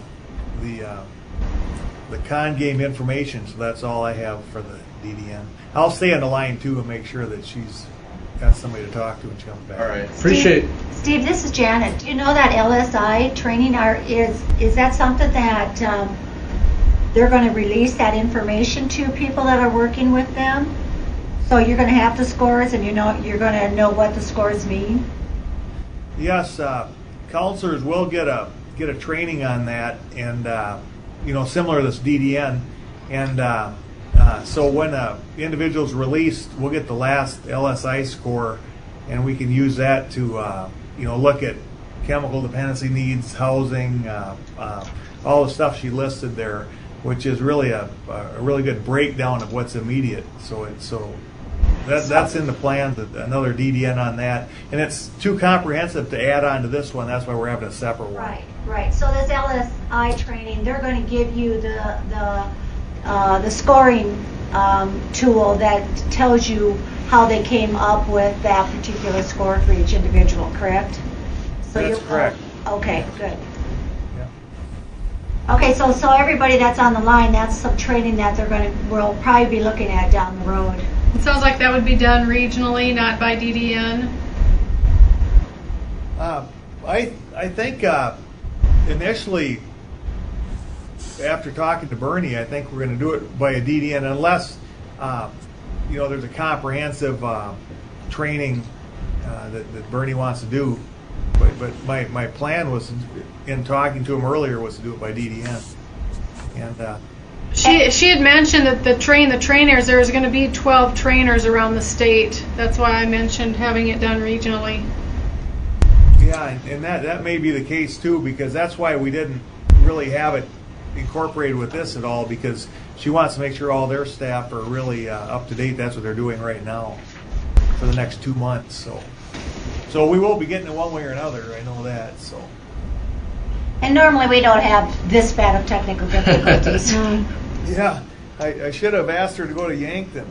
con game information, so that's all I have for the DDN. I'll stay on the line too and make sure that she's got somebody to talk to when she comes back. All right, appreciate. Steve, this is Janet. Do you know that LSI training is that something that they're going to release that information to people that are working with them? So you're going to have the scores, and you're going to know what the scores mean? Yes, counselors will get a training on that, and similar to this DDN, and so when an individual's released, we'll get the last LSI score, and we can use that to look at chemical dependency needs, housing, all the stuff she listed there, which is really a really good breakdown of what's immediate. So that's in the plan, another DDN on that, and it's too comprehensive to add on to this one. That's why we're having a separate one. Right. So this LSI training, they're going to give you the scoring tool that tells you how they came up with that particular score for each individual, correct? So that's correct. Okay, good. Okay, so everybody that's on the line, that's some training that we'll probably be looking at down the road. It sounds like that would be done regionally, not by DDN. I think initially, after talking to Bernie, I think we're going to do it by a DDN unless there's a comprehensive training that Bernie wants to do. But my plan was, in talking to him earlier, was to do it by DDN. And she had mentioned that the trainers, there's going to be 12 trainers around the state. That's why I mentioned having it done regionally. Yeah, and that may be the case too, because that's why we didn't really have it incorporated with this at all, because she wants to make sure all their staff are really up to date. That's what they're doing right now for the next 2 months. So we will be getting it one way or another. I know that. So. And normally we don't have this bad of technical difficulties. Yeah, I should have asked her to go to Yankton.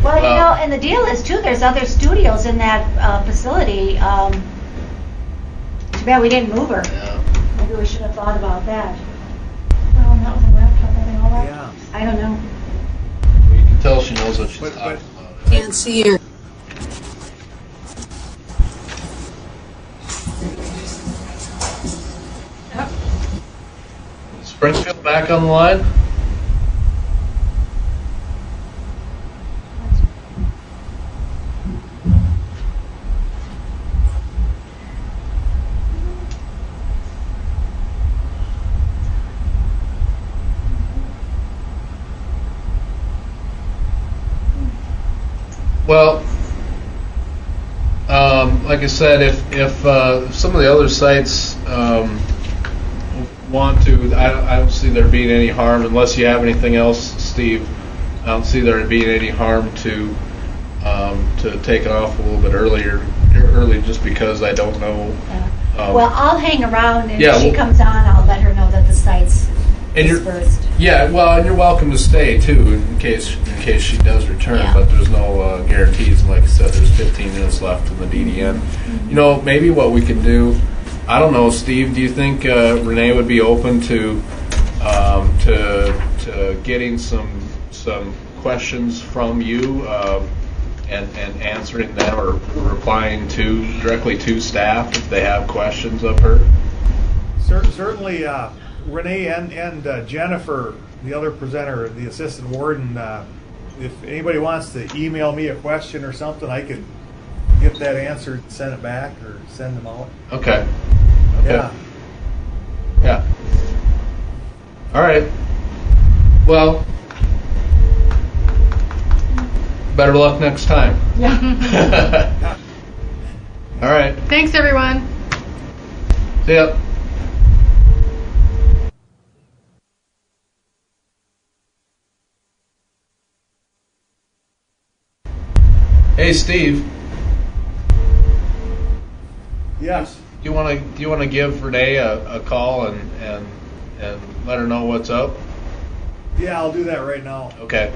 Well, and the deal is too, there's other studios in that facility. Too bad we didn't move her. Yeah. Maybe we should have thought about that. Well, that was a laptop and all that. Yeah. I don't know. You can tell she knows what she's talking about. Can't see her. Springfield back on the line? Well, like I said, if some of the other sites want to, I don't see there being any harm, unless you have anything else, Steve. I don't see there being any harm to take it off a little bit early, just because I don't know. Well, I'll hang around, and if she comes on, I'll let her know that the site's dispersed. Yeah, well, and you're welcome to stay too, in case she does return. Yeah. But there's no guarantees. And like I said, there's 15 minutes left in the DDN. Mm-hmm. Maybe what we could do. I don't know, Steve. Do you think Renee would be open to getting some questions from you and answering them, or replying directly to staff if they have questions of her? Certainly. Renee and Jennifer, the other presenter, the assistant warden, if anybody wants to email me a question or something, I could get that answered, send it back, or send them out. Okay. Okay. Yeah. Yeah. All right. Well, better luck next time. Yeah. All right. Thanks, everyone. See ya. Hey, Steve. Yes. Do you want to give Renee a call and let her know what's up? Yeah, I'll do that right now. Okay.